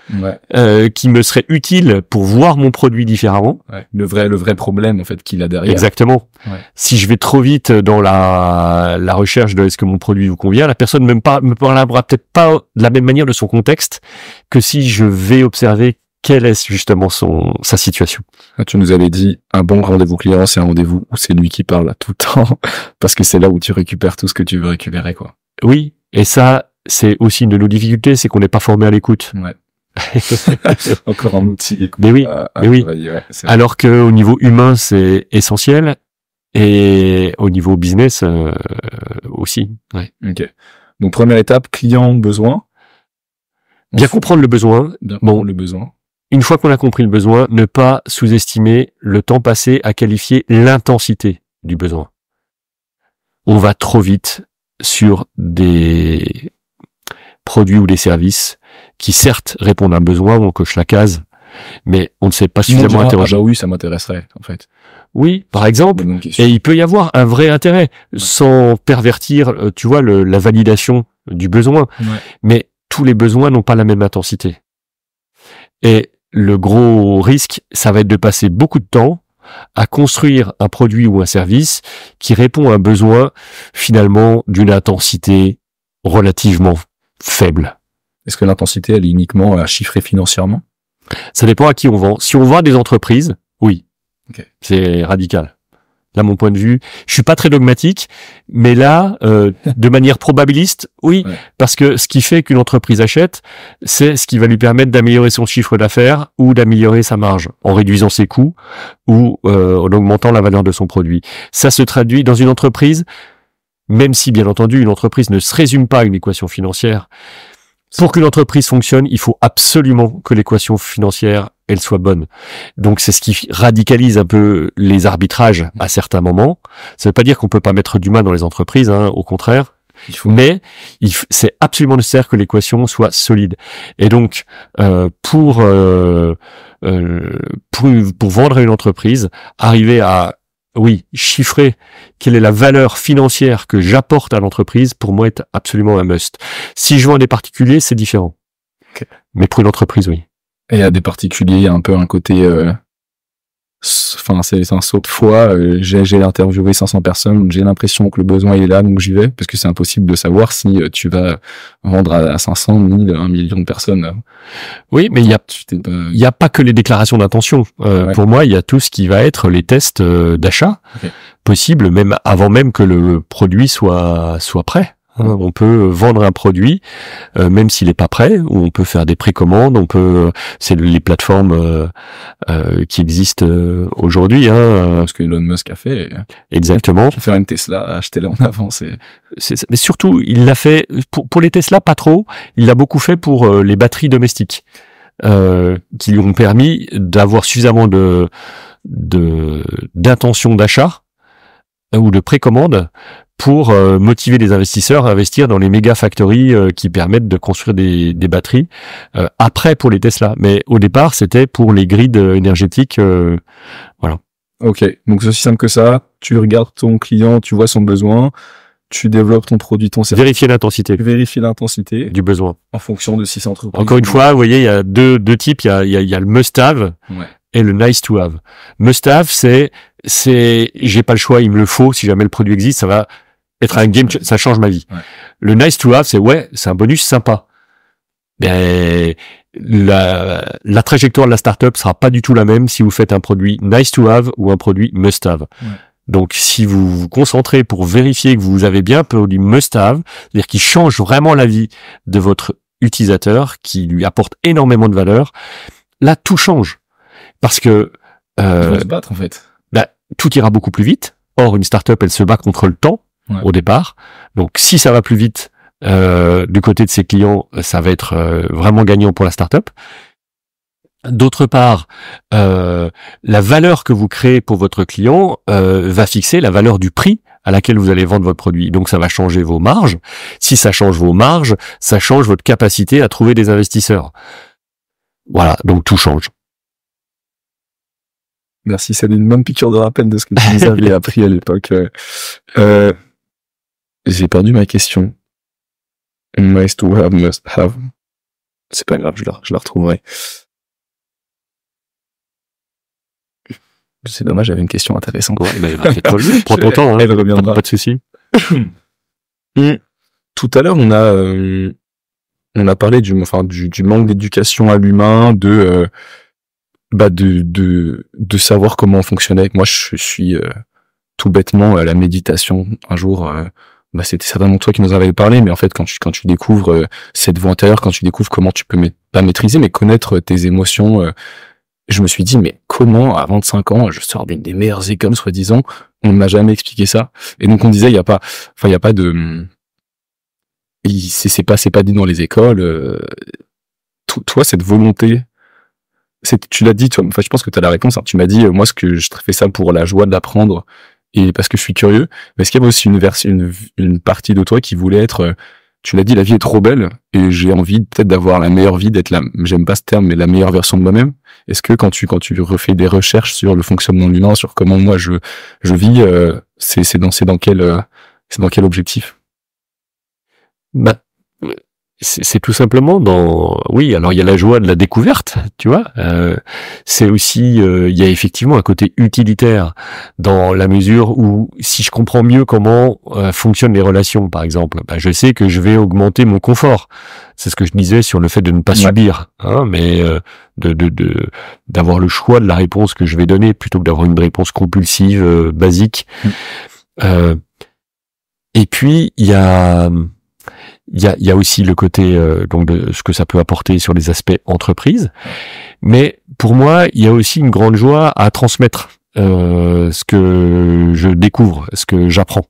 qui me seraient utiles pour voir mon produit différemment. Ouais. Le vrai problème en fait qu'il a derrière. Exactement. Ouais. Si je vais trop vite dans la recherche de est-ce que mon produit vous convient, la personne me parlera peut-être pas de la même manière de son contexte que si je vais observer quelle est justement sa situation. Tu nous avais dit, un bon rendez-vous client, c'est un rendez-vous où c'est lui qui parle tout le temps, parce que c'est là où tu récupères tout ce que tu veux récupérer, quoi. Oui, et ça, c'est aussi une de nos difficultés, c'est qu'on n'est pas formé à l'écoute. Ouais. Encore un outil. Mais oui, mais oui. Alors que au niveau humain, c'est essentiel. Et au niveau business aussi. Ouais. Ok. Donc première étape, client, besoin. Bien comprendre le besoin. Bien comprendre le besoin. Une fois qu'on a compris le besoin, ne pas sous-estimer le temps passé à qualifier l'intensité du besoin. On va trop vite sur des produits ou des services qui certes répondent à un besoin, on coche la case, mais on ne s'est pas suffisamment interrogé. Ah bah oui, ça m'intéresserait en fait. Oui, par exemple, et il peut y avoir un vrai intérêt, sans pervertir, tu vois, la validation du besoin. Ouais. Mais tous les besoins n'ont pas la même intensité. Et le gros risque, ça va être de passer beaucoup de temps à construire un produit ou un service qui répond à un besoin finalement d'une intensité relativement faible. Est-ce que l'intensité, elle est uniquement à chiffrer financièrement? Ça dépend à qui on vend. Si on vend à des entreprises, oui. Okay. C'est radical. Là, mon point de vue, je suis pas très dogmatique, mais là, de manière probabiliste, oui, ouais. Parce que ce qui fait qu'une entreprise achète, c'est ce qui va lui permettre d'améliorer son chiffre d'affaires ou d'améliorer sa marge en réduisant ses coûts ou en augmentant la valeur de son produit. Ça se traduit dans une entreprise, même si, bien entendu, une entreprise ne se résume pas à une équation financière. Pour qu'une entreprise fonctionne, il faut absolument que l'équation financière, elle soit bonne. Donc c'est ce qui radicalise un peu les arbitrages à certains moments. Ça veut pas dire qu'on peut pas mettre d'humain dans les entreprises, hein, au contraire. Mais c'est absolument nécessaire que l'équation soit solide. Et donc pour vendre à une entreprise, arriver à chiffrer quelle est la valeur financière que j'apporte à l'entreprise, pour moi, est absolument un must. Si je vends à des particuliers, c'est différent. Okay. Mais pour une entreprise, oui. Et à des particuliers, il y a un peu un côté... c'est un saut de foi. J'ai interviewé 500 personnes, j'ai l'impression que le besoin est là, donc j'y vais, parce que c'est impossible de savoir si tu vas vendre à 500, 1000, 1 million de personnes. Oui, mais il y a pas que les déclarations d'intention. Ouais. Pour moi, il y a tout ce qui va être les tests d'achat, okay. Possible même avant même que le produit soit prêt. On peut vendre un produit même s'il est pas prêt, ou on peut faire des précommandes, c'est les plateformes qui existent aujourd'hui, ce que Elon Musk a fait. Exactement. Faire une Tesla, acheter-la en avance. Mais surtout, il l'a fait pour les Tesla, pas trop. Il l'a beaucoup fait pour les batteries domestiques, qui lui ont permis d'avoir suffisamment d'intention d'achat ou de précommande pour motiver les investisseurs à investir dans les méga factories qui permettent de construire des batteries après pour les Tesla. Mais au départ, c'était pour les grids énergétiques. Voilà. Ok, donc c'est aussi simple que ça. Tu regardes ton client, tu vois son besoin, tu développes ton produit, ton service. Vérifier l'intensité du besoin. En fonction de si c'est entreprise. Encore une fois, vous voyez, il y a deux types. Il y a le must-have et le nice-to-have. Must-have, c'est j'ai pas le choix, il me le faut. Si jamais le produit existe, ça va être un game, ça change ma vie. Ouais. Le nice to have, c'est un bonus sympa. Ben, la trajectoire de la startup sera pas du tout la même si vous faites un produit nice to have ou un produit must have. Ouais. Donc, si vous vous concentrez pour vérifier que vous avez bien un produit must have, c'est-à-dire qui change vraiment la vie de votre utilisateur, qui lui apporte énormément de valeur, là, tout change. Parce que, il faut se battre, en fait. Ben, tout ira beaucoup plus vite. Or, une startup, elle se bat contre le temps. Ouais. Au départ. Donc, si ça va plus vite du côté de ses clients, ça va être vraiment gagnant pour la startup. D'autre part, la valeur que vous créez pour votre client va fixer la valeur du prix à laquelle vous allez vendre votre produit. Donc, ça va changer vos marges. Si ça change vos marges, ça change votre capacité à trouver des investisseurs. Voilà, donc tout change. Merci, c'est une bonne piqûre de rappel de ce que tu nous avais appris à l'époque. J'ai perdu ma question. Nice to have, must have. C'est pas grave, je la retrouverai. C'est dommage, j'avais une question intéressante. Ouais, prends ton temps, hein. Elle reviendra. Pas de souci. Tout à l'heure, on a parlé du manque d'éducation à l'humain, de savoir comment on fonctionnait. Moi, je suis tout bêtement à la méditation. Un jour, c'était certainement toi qui nous en avais parlé, mais en fait, quand tu découvres cette voix intérieure, quand tu découvres comment tu peux pas maîtriser, mais connaître tes émotions, je me suis dit, mais comment, à 25 ans, je sors d'une des meilleures écoles, soi-disant, on ne m'a jamais expliqué ça. Et donc on disait, il y a pas de, c'est pas dit dans les écoles. Toi, cette volonté, tu l'as dit, toi. Enfin, je pense que tu as la réponse. Hein. Tu m'as dit, moi, ce que je fais ça pour la joie d'apprendre et parce que je suis curieux. Mais est-ce qu'il y avait aussi une partie de toi qui voulait être, tu l'as dit, la vie est trop belle et j'ai envie peut-être d'avoir la meilleure vie, j'aime pas ce terme, mais la meilleure version de moi-même. Est-ce que quand tu refais des recherches sur le fonctionnement de l'humain, sur comment moi je vis, c'est dans quel objectif? Bah, c'est tout simplement oui, alors il y a la joie de la découverte, tu vois, c'est aussi il y a effectivement un côté utilitaire dans la mesure où si je comprends mieux comment fonctionnent les relations, par exemple, je sais que je vais augmenter mon confort. C'est ce que je disais sur le fait de ne pas subir, hein, mais d'avoir le choix de la réponse que je vais donner plutôt que d'avoir une réponse compulsive, basique. Et puis il y a aussi le côté donc de ce que ça peut apporter sur les aspects entreprise, mais pour moi il y a aussi une grande joie à transmettre ce que je découvre, ce que j'apprends.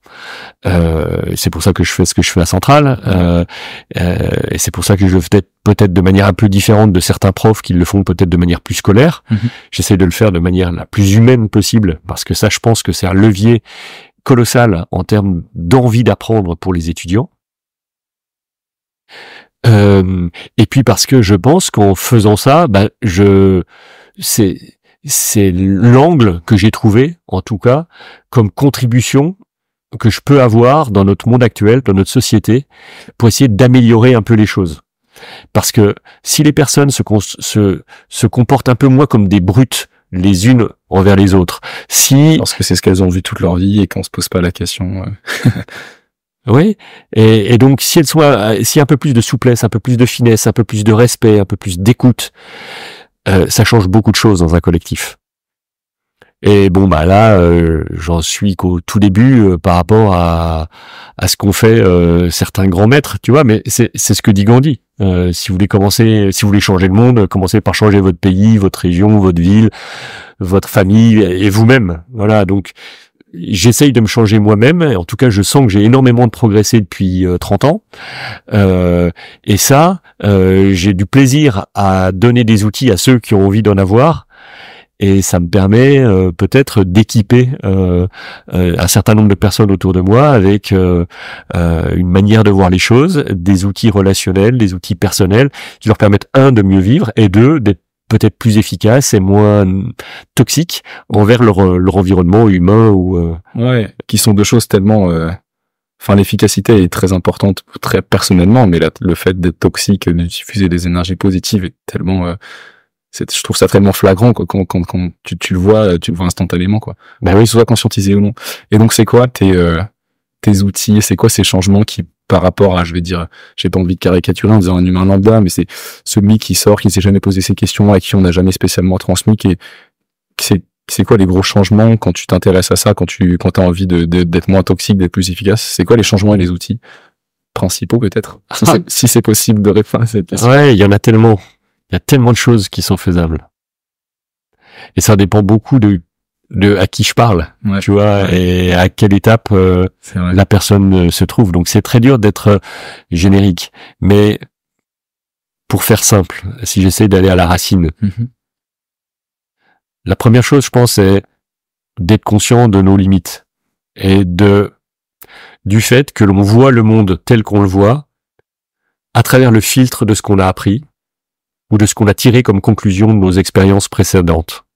C'est pour ça que je fais ce que je fais à Centrale, et c'est pour ça que je le fais peut-être de manière un peu différente de certains profs qui le font peut-être de manière plus scolaire. J'essaie de le faire de manière la plus humaine possible, parce que ça, je pense que c'est un levier colossal en termes d'envie d'apprendre pour les étudiants. Et puis parce que je pense qu'en faisant ça, c'est l'angle que j'ai trouvé, en tout cas, comme contribution que je peux avoir dans notre monde actuel, dans notre société, pour essayer d'améliorer un peu les choses. Parce que si les personnes se comportent un peu moins comme des brutes les unes envers les autres, parce que c'est ce qu'elles ont vu toute leur vie et qu'on se pose pas la question. Oui, et donc si elles soient, si un peu plus de souplesse, un peu plus de finesse, un peu plus de respect, un peu plus d'écoute, ça change beaucoup de choses dans un collectif. Et bon là, j'en suis qu'au tout début par rapport à ce qu'ont fait certains grands maîtres, tu vois. Mais c'est ce que dit Gandhi. Si vous voulez changer le monde, commencez par changer votre pays, votre région, votre ville, votre famille et vous-même. Voilà, donc. J'essaye de me changer moi-même, et en tout cas je sens que j'ai énormément de progressé depuis 30 ans, et ça, j'ai du plaisir à donner des outils à ceux qui ont envie d'en avoir, et ça me permet peut-être d'équiper un certain nombre de personnes autour de moi avec une manière de voir les choses, des outils relationnels, des outils personnels qui leur permettent de mieux vivre, et d'être peut-être plus efficace et moins toxique envers leur environnement humain ou qui sont deux choses tellement l'efficacité est très importante très personnellement, mais le fait d'être toxique, de diffuser des énergies positives est tellement je trouve ça tellement flagrant quoi, quand tu le vois instantanément quoi. Oui, soit conscientisé ou non. Et donc c'est quoi tes outils, c'est quoi ces changements qui par rapport à, je vais dire, j'ai pas envie de caricaturer en disant un humain lambda, mais c'est celui qui sort, qui s'est jamais posé ces questions, à qui on n'a jamais spécialement transmis, c'est quoi les gros changements quand tu t'intéresses à ça, quand t'as envie d'être moins toxique, d'être plus efficace, c'est quoi les changements et les outils principaux peut-être, si c'est possible de répondre à cette question. Ouais, il y en a tellement. Il y a tellement de choses qui sont faisables. Et ça dépend beaucoup de à qui je parle, tu vois, et à quelle étape la personne se trouve. Donc c'est très dur d'être générique. Mais pour faire simple, si j'essaie d'aller à la racine, la première chose, je pense, c'est d'être conscient de nos limites et du fait que l'on voit le monde tel qu'on le voit à travers le filtre de ce qu'on a appris ou de ce qu'on a tiré comme conclusion de nos expériences précédentes.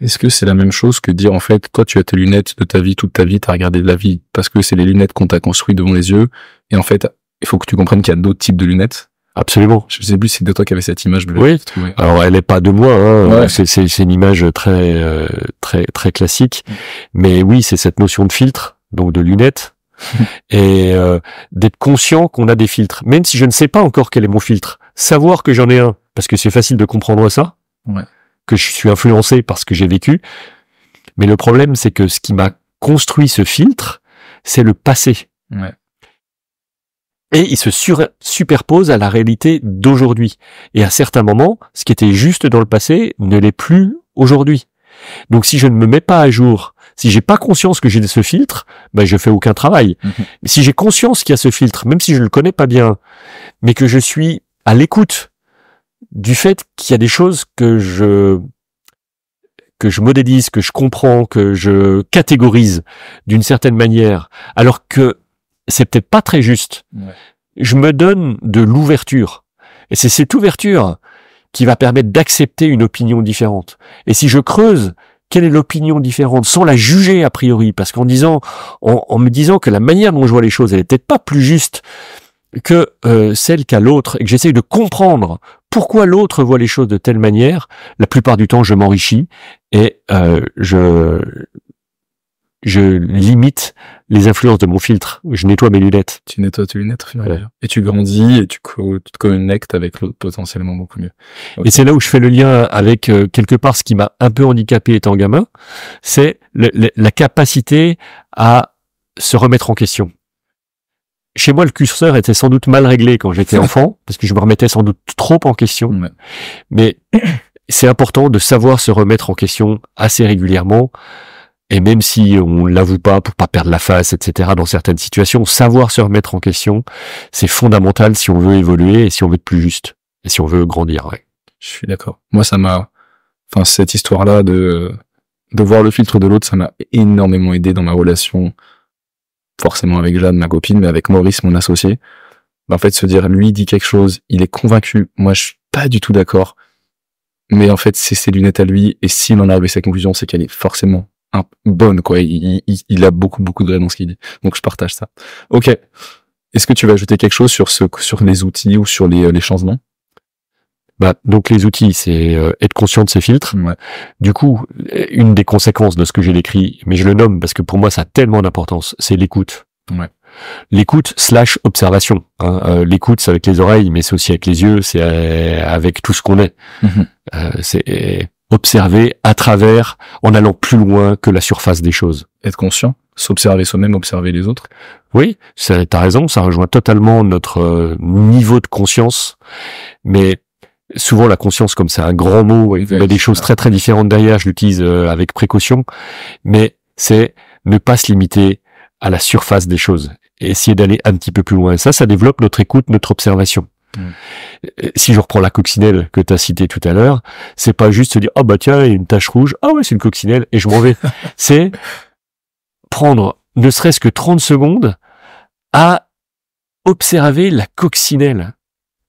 Est-ce que c'est la même chose que dire, en fait, toi, tu as tes lunettes de ta vie, toute ta vie, t'as regardé de la vie parce que c'est les lunettes qu'on t'a construit devant les yeux, et en fait, il faut que tu comprennes qu'il y a d'autres types de lunettes. Absolument. Je sais plus si c'est de toi qui avait cette image. Oui. Alors, elle est pas de moi, hein. C'est une image très, très, très classique. Mais oui, c'est cette notion de filtre, donc de lunettes, et d'être conscient qu'on a des filtres. Même si je ne sais pas encore quel est mon filtre, savoir que j'en ai un, parce que c'est facile de comprendre ça. Que je suis influencé par ce que j'ai vécu. Mais le problème, c'est que ce qui m'a construit ce filtre, c'est le passé. Et il se superpose à la réalité d'aujourd'hui. Et à certains moments, ce qui était juste dans le passé ne l'est plus aujourd'hui. Donc si je ne me mets pas à jour, Si j'ai pas conscience que j'ai ce filtre, ben je fais aucun travail. Mais si j'ai conscience qu'il y a ce filtre, même si je le connais pas bien, mais que je suis à l'écoute du fait qu'il y a des choses que je modélise, que je comprends, que je catégorise d'une certaine manière, alors que c'est peut-être pas très juste. Ouais. Je me donne de l'ouverture. Et c'est cette ouverture qui va permettre d'accepter une opinion différente. Et si je creuse quelle est l'opinion différente sans la juger a priori, parce qu'en me disant que la manière dont je vois les choses, elle est peut-être pas plus juste que celle qu'a l'autre, et que j'essaye de comprendre pourquoi l'autre voit les choses de telle manière, la plupart du temps je m'enrichis et je limite les influences de mon filtre. Je nettoie mes lunettes. Tu nettoies tes lunettes, ouais. Et tu grandis et tu te connectes avec l'autre potentiellement beaucoup mieux. Okay. Et c'est là où je fais le lien avec quelque part ce qui m'a un peu handicapé étant gamin, c'est la capacité à se remettre en question. Chez moi, le curseur était sans doute mal réglé quand j'étais enfant, parce que je me remettais sans doute trop en question. Ouais. Mais c'est important de savoir se remettre en question assez régulièrement. Et même si on l'avoue pas pour pas perdre la face, etc., dans certaines situations, savoir se remettre en question, c'est fondamental si on veut évoluer et si on veut être plus juste. Et si on veut grandir, ouais. Je suis d'accord. Moi, cette histoire-là de voir le filtre de l'autre, ça m'a énormément aidé dans ma relation, forcément avec Jeanne, ma copine, mais avec Maurice, mon associé. En fait, se dire, lui, il dit quelque chose, il est convaincu. Moi, je suis pas du tout d'accord. Mais en fait, c'est ses lunettes à lui. Et s'il en arrive à sa conclusion, c'est qu'elle est forcément bonne, quoi. Il a beaucoup de grains dans ce qu'il dit. Donc, je partage ça. Ok. Est-ce que tu vas ajouter quelque chose sur les outils ou sur les changements? Donc les outils, c'est être conscient de ces filtres. Ouais. Du coup, une des conséquences de ce que j'ai décrit, mais je le nomme parce que pour moi ça a tellement d'importance, c'est l'écoute. Ouais. L'écoute / observation. L'écoute, c'est avec les oreilles, mais c'est aussi avec les yeux, c'est avec tout ce qu'on est. C'est observer à travers, en allant plus loin que la surface des choses. Être conscient, s'observer soi-même, observer les autres. Oui, t'as raison, ça rejoint totalement notre niveau de conscience, mais souvent la conscience, comme c'est un grand mot, il y a des choses très très différentes derrière, je l'utilise avec précaution, mais c'est ne pas se limiter à la surface des choses et essayer d'aller un petit peu plus loin. Et ça développe notre écoute, notre observation. Si je reprends la coccinelle que tu as citée tout à l'heure, c'est pas juste se dire oh bah tiens, il y a une tache rouge, ah ouais c'est une coccinelle et je m'en vais. C'est prendre ne serait-ce que 30 secondes à observer la coccinelle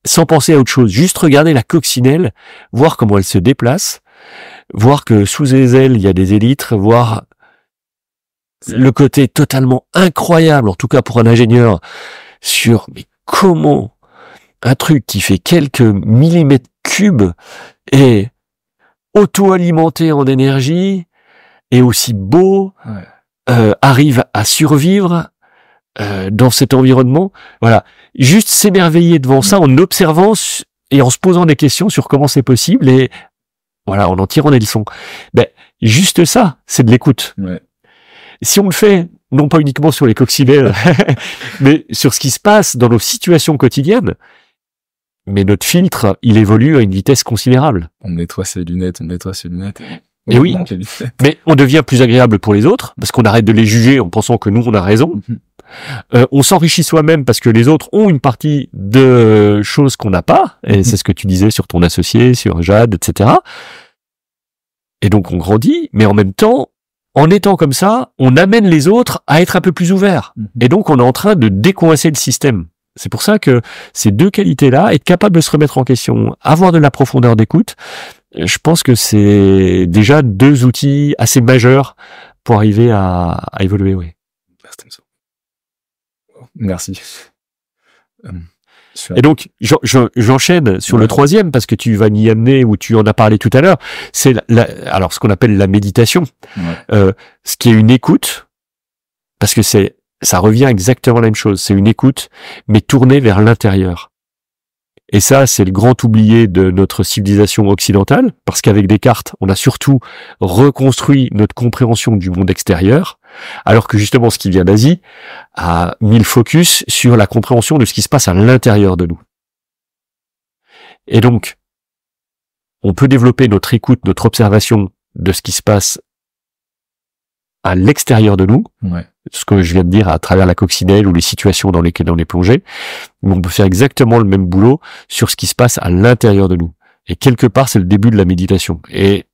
sans penser à autre chose, juste regarder la coccinelle, voir comment elle se déplace, voir que sous les ailes il y a des élytres, voir le côté totalement incroyable, en tout cas pour un ingénieur, sur mais comment un truc qui fait quelques millimètres cubes est auto-alimenté en énergie et aussi beau, arrive à survivre dans cet environnement. Voilà, juste s'émerveiller devant ça en observant et en se posant des questions sur comment c'est possible et voilà, en tirant des leçons. Juste ça, c'est de l'écoute. Ouais. Si on le fait, non pas uniquement sur les coccinelles, mais sur ce qui se passe dans nos situations quotidiennes, mais notre filtre, il évolue à une vitesse considérable. On nettoie ses lunettes. Et oui, mais on devient plus agréable pour les autres, parce qu'on arrête de les juger en pensant que nous, on a raison. On s'enrichit soi-même parce que les autres ont une partie de choses qu'on n'a pas, et c'est ce que tu disais sur ton associé, sur Jade, etc. Et donc on grandit, mais en même temps, en étant comme ça, on amène les autres à être un peu plus ouverts. Et donc on est en train de décoincer le système. C'est pour ça que ces deux qualités-là, être capable de se remettre en question, avoir de la profondeur d'écoute, je pense que c'est déjà deux outils assez majeurs pour arriver à évoluer, oui. Merci. Et donc, j'enchaîne sur le troisième, parce que tu vas m'y amener, ou tu en as parlé tout à l'heure, c'est alors ce qu'on appelle la méditation. Ce qui est une écoute, parce que ça revient exactement à la même chose, c'est une écoute, mais tournée vers l'intérieur. Et ça, c'est le grand oublié de notre civilisation occidentale, parce qu'avec Descartes, on a surtout reconstruit notre compréhension du monde extérieur, alors que justement ce qui vient d'Asie a mis le focus sur la compréhension de ce qui se passe à l'intérieur de nous. Et donc, on peut développer notre écoute, notre observation de ce qui se passe à l'extérieur de nous, Ouais. ce que je viens de dire à travers la coccinelle ou les situations dans lesquelles on est plongé, mais on peut faire exactement le même boulot sur ce qui se passe à l'intérieur de nous. Et quelque part, c'est le début de la méditation. Et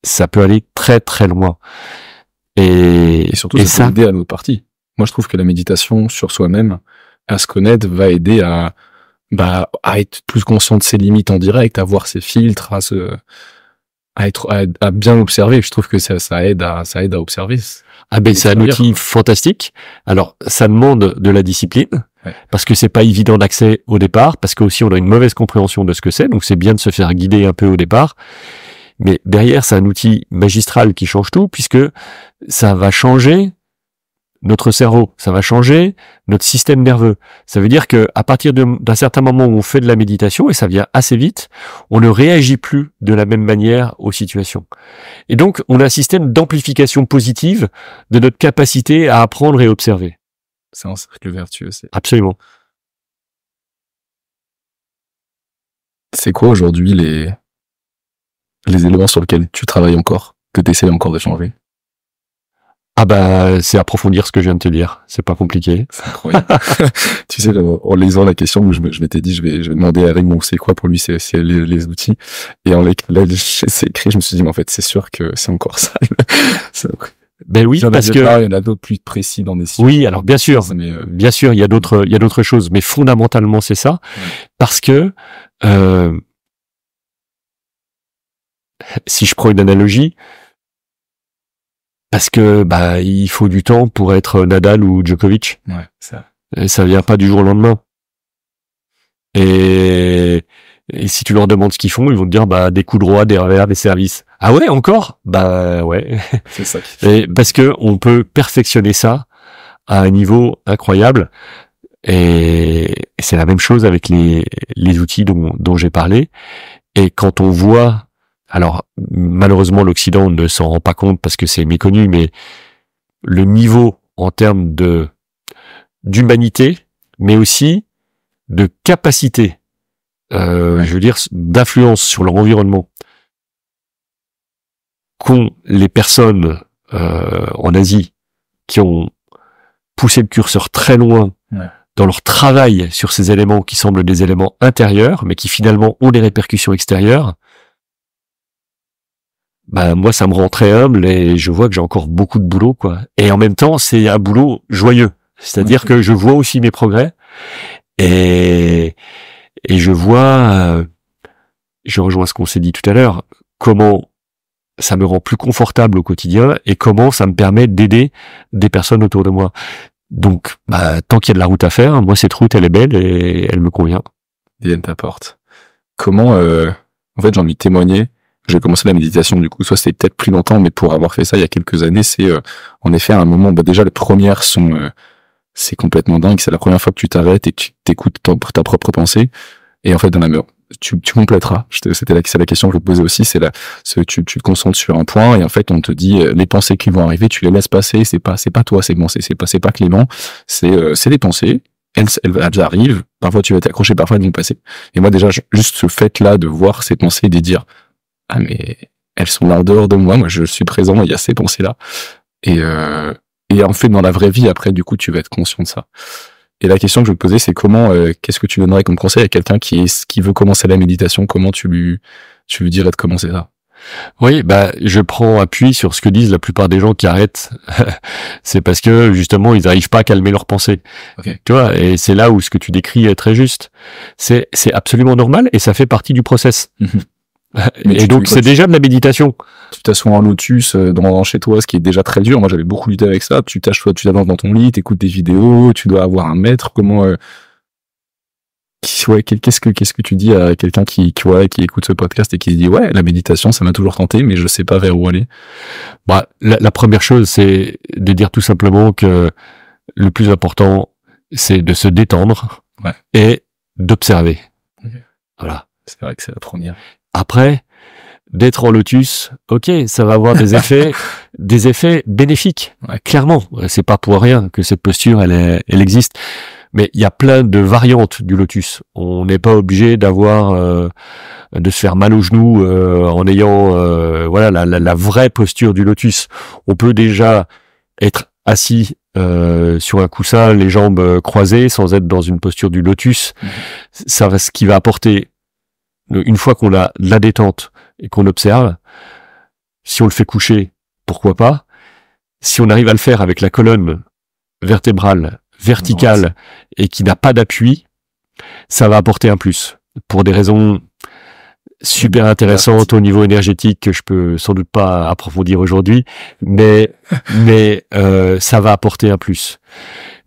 ça peut aller très très loin. Et surtout, ça peut aider à notre partie. Moi, je trouve que la méditation sur soi-même, à se connaître, va aider à être plus conscient de ses limites en direct, à voir ses filtres, à bien observer. Je trouve que ça aide à observer. Ah ben, c'est un outil fantastique. Alors, ça demande de la discipline. Ouais. Parce que c'est pas évident d'accès au départ, parce que aussi on a une mauvaise compréhension de ce que c'est, donc c'est bien de se faire guider un peu au départ. Mais derrière, c'est un outil magistral qui change tout, puisque ça va changer notre cerveau, ça va changer notre système nerveux. Ça veut dire que à partir d'un certain moment où on fait de la méditation, et ça vient assez vite, on ne réagit plus de la même manière aux situations. Et donc, on a un système d'amplification positive de notre capacité à apprendre et observer. C'est un cercle vertueux. Absolument. C'est quoi aujourd'hui les éléments sur lesquels tu travailles encore, que tu essaies encore de changer? Ah bah, c'est approfondir ce que je viens de te dire. C'est pas compliqué. C'est incroyable. Tu sais, en lisant la question, où je m'étais dit, je vais demander à Raymond, c'est quoi pour lui, c'est les outils. Et c'est écrit, je me suis dit, mais en fait, c'est sûr que c'est encore ça. Ben oui, parce que il y en a d'autres plus précis dans des situations. Oui, alors bien sûr, bien sûr, il y a d'autres choses, mais fondamentalement c'est ça, parce que si je prends une analogie, parce que il faut du temps pour être Nadal ou Djokovic. Ouais, ça. Et ça vient pas du jour au lendemain. Et si tu leur demandes ce qu'ils font, ils vont te dire des coups droits, des revers, des services. Ah ouais, encore? Ouais. C'est ça. Et parce que on peut perfectionner ça à un niveau incroyable. Et c'est la même chose avec les outils dont j'ai parlé. Et quand on voit, alors malheureusement l'Occident ne s'en rend pas compte parce que c'est méconnu, mais le niveau en termes d'humanité, mais aussi de capacité, je veux dire, d'influence sur leur environnement qu'ont les personnes en Asie qui ont poussé le curseur très loin dans leur travail sur ces éléments qui semblent des éléments intérieurs, mais qui finalement ont des répercussions extérieures. Moi, ça me rend très humble et je vois que j'ai encore beaucoup de boulot, quoi. Et en même temps, c'est un boulot joyeux. C'est-à-dire que je vois aussi mes progrès et je vois, je rejoins ce qu'on s'est dit tout à l'heure, comment ça me rend plus confortable au quotidien et comment ça me permet d'aider des personnes autour de moi. Donc, tant qu'il y a de la route à faire, moi, cette route, elle est belle et elle me convient. Vienne t'apporte. Comment, en fait, j'ai envie de témoigner. J'ai commencé la méditation, du coup, soit c'était peut-être plus longtemps, mais pour avoir fait ça il y a quelques années, c'est, en effet, à un moment, déjà, les premières sont, c'est complètement dingue. C'est la première fois que tu t'arrêtes et que tu t'écoutes ta propre pensée. Et en fait, tu complèteras. C'est la question que je te posais aussi. Tu te concentres sur un point et en fait, on te dit, les pensées qui vont arriver, tu les laisses passer. C'est pas toi, c'est pas Clément. C'est des pensées. Elles arrivent. Parfois, tu vas t'accrocher, parfois, elles vont passer. Et moi, déjà, juste ce fait-là de voir ces pensées et de dire, ah, mais elles sont là en dehors de moi. Moi, je suis présent. Il y a ces pensées-là. Et en fait, dans la vraie vie, après, du coup, tu vas être conscient de ça. Et la question que je vais te poser, c'est qu'est-ce que tu donnerais comme conseil à quelqu'un qui veut commencer la méditation? Comment tu lui dirais de commencer ça? Oui, je prends appui sur ce que disent la plupart des gens qui arrêtent. C'est parce que, justement, ils n'arrivent pas à calmer leurs pensées. Okay. Tu vois, et c'est là où ce que tu décris est très juste. C'est absolument normal et ça fait partie du process. Et donc, c'est déjà de la méditation. Tu t'assois en lotus chez toi, ce qui est déjà très dur. Moi, j'avais beaucoup lutté avec ça. Tu t'avances dans ton lit, t'écoutes des vidéos, tu dois avoir un maître. Comment qu'est-ce que tu dis à quelqu'un qui écoute ce podcast et qui se dit la méditation, ça m'a toujours tenté, mais je sais pas vers où aller? La première chose, c'est de dire tout simplement que le plus important, c'est de se détendre et d'observer. Okay. Voilà. C'est vrai que c'est la première. Après, d'être en lotus, ça va avoir des effets bénéfiques. Clairement, c'est pas pour rien que cette posture, elle existe. Mais il y a plein de variantes du lotus. On n'est pas obligé d'avoir de se faire mal aux genoux en ayant voilà la vraie posture du lotus. On peut déjà être assis sur un coussin, les jambes croisées, sans être dans une posture du lotus. Ça, ce qui va apporter, une fois qu'on a de la détente et qu'on observe, si on le fait coucher, pourquoi pas. Si on arrive à le faire avec la colonne vertébrale verticale et qui n'a pas d'appui, ça va apporter un plus. Pour des raisons super intéressantes au niveau énergétique que je peux sans doute pas approfondir aujourd'hui, mais ça va apporter un plus.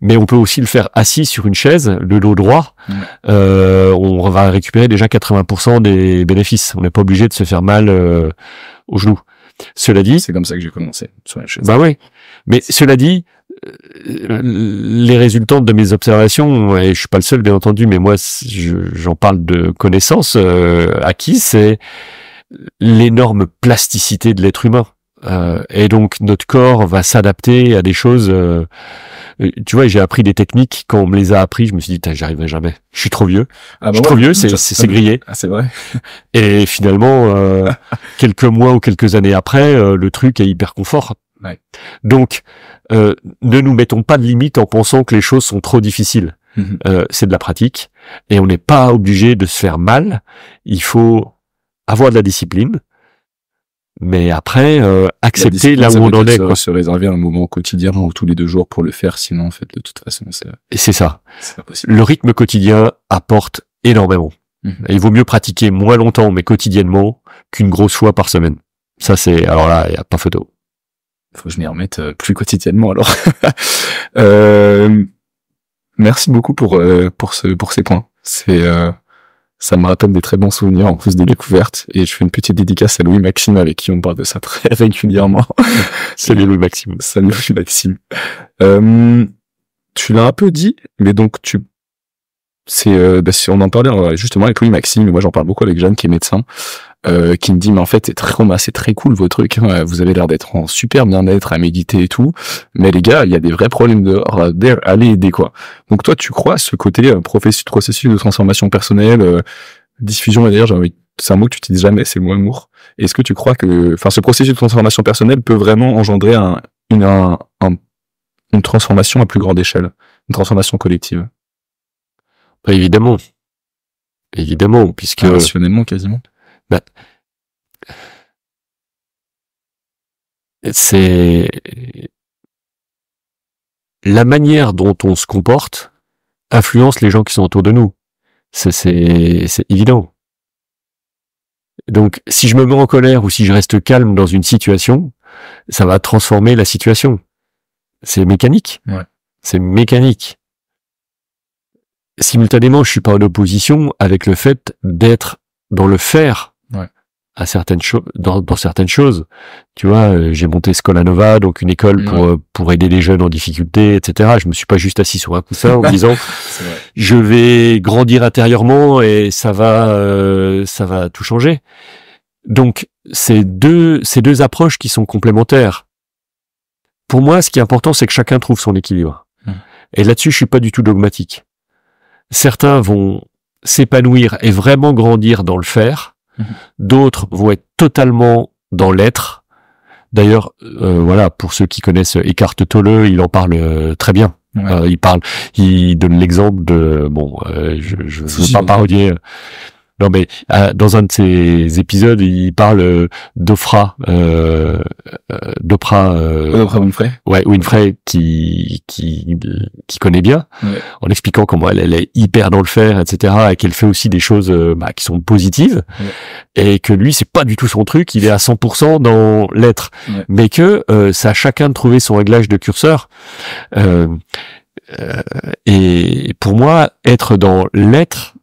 Mais on peut aussi le faire assis sur une chaise, le dos droit. On va récupérer déjà 80% des bénéfices. On n'est pas obligé de se faire mal aux genoux. Cela dit, c'est comme ça que j'ai commencé sur la chaise. Bah oui. Mais cela dit, les résultats de mes observations, et je suis pas le seul bien entendu, mais moi j'en parle de connaissances acquises, c'est l'énorme plasticité de l'être humain. Et donc notre corps va s'adapter à des choses. Tu vois, j'ai appris des techniques. Quand on me les a appris, je me suis dit, j'y arriverai jamais. Je suis trop vieux. Je suis trop vieux, c'est grillé. Ah, c'est vrai. Et finalement, quelques mois ou quelques années après, le truc est hyper confort. Ouais. Donc, ne nous mettons pas de limite en pensant que les choses sont trop difficiles. C'est de la pratique. Et on n'est pas obligé de se faire mal. Il faut avoir de la discipline. Mais après, accepter là où on en est. Se réserver un moment quotidien ou tous les 2 jours pour le faire, sinon en fait de toute façon c'est ça. C'est pas possible. Le rythme quotidien apporte énormément. Et il vaut mieux pratiquer moins longtemps mais quotidiennement qu'une grosse fois par semaine. Ça c'est, alors là, il y a pas photo. Faut que je m'y remette plus quotidiennement alors. Merci beaucoup pour ces points. Ça me rappelle des très bons souvenirs, en plus des découvertes. Et je fais une petite dédicace à Louis-Maxime, avec qui on parle de ça très régulièrement. Salut Louis-Maxime. Salut Louis-Maxime. Tu l'as un peu dit, mais donc si on en parlait justement avec Louis-Maxime, et moi j'en parle beaucoup avec Jeanne qui est médecin, qui me dit, mais en fait c'est très cool vos trucs, hein, vous avez l'air d'être en super bien-être à méditer et tout, mais les gars, il y a des vrais problèmes dehors, allez aider quoi. Donc toi tu crois à ce côté processus de transformation personnelle, diffusion, et d'ailleurs c'est un mot que tu utilises jamais, c'est le mot amour. Est-ce que tu crois que ce processus de transformation personnelle peut vraiment engendrer une transformation à plus grande échelle, une transformation collective? Évidemment, puisque rationnellement quasiment. C'est la manière dont on se comporte influence les gens qui sont autour de nous. C'est évident. Donc, si je me mets en colère ou si je reste calme dans une situation, ça va transformer la situation. C'est mécanique. Ouais. C'est mécanique. Simultanément, je suis pas en opposition avec le fait d'être dans le faire. Ouais. À certaines choses, dans certaines choses. Tu vois, j'ai monté Scola Nova, donc une école pour aider les jeunes en difficulté, etc. Je me suis pas juste assis sur un coussin en me disant, je vais grandir intérieurement et ça va tout changer. Donc, c'est deux approches qui sont complémentaires. Pour moi, ce qui est important, c'est que chacun trouve son équilibre. Et là-dessus, je suis pas du tout dogmatique. Certains vont s'épanouir et vraiment grandir dans le faire. D'autres vont être totalement dans l'être. D'ailleurs, voilà, pour ceux qui connaissent Eckhart Tolle, il en parle très bien. Ouais. Il donne l'exemple de, je veux pas parodier. Non, mais dans un de ses épisodes, il parle d'Oprah Winfrey. Ouais, Winfrey qui connaît bien, en expliquant comment elle est hyper dans le faire, etc., et qu'elle fait aussi des choses qui sont positives, et que lui c'est pas du tout son truc, il est à 100% dans l'être, mais que c'est à chacun de trouver son réglage de curseur. Et pour moi, être dans l'être,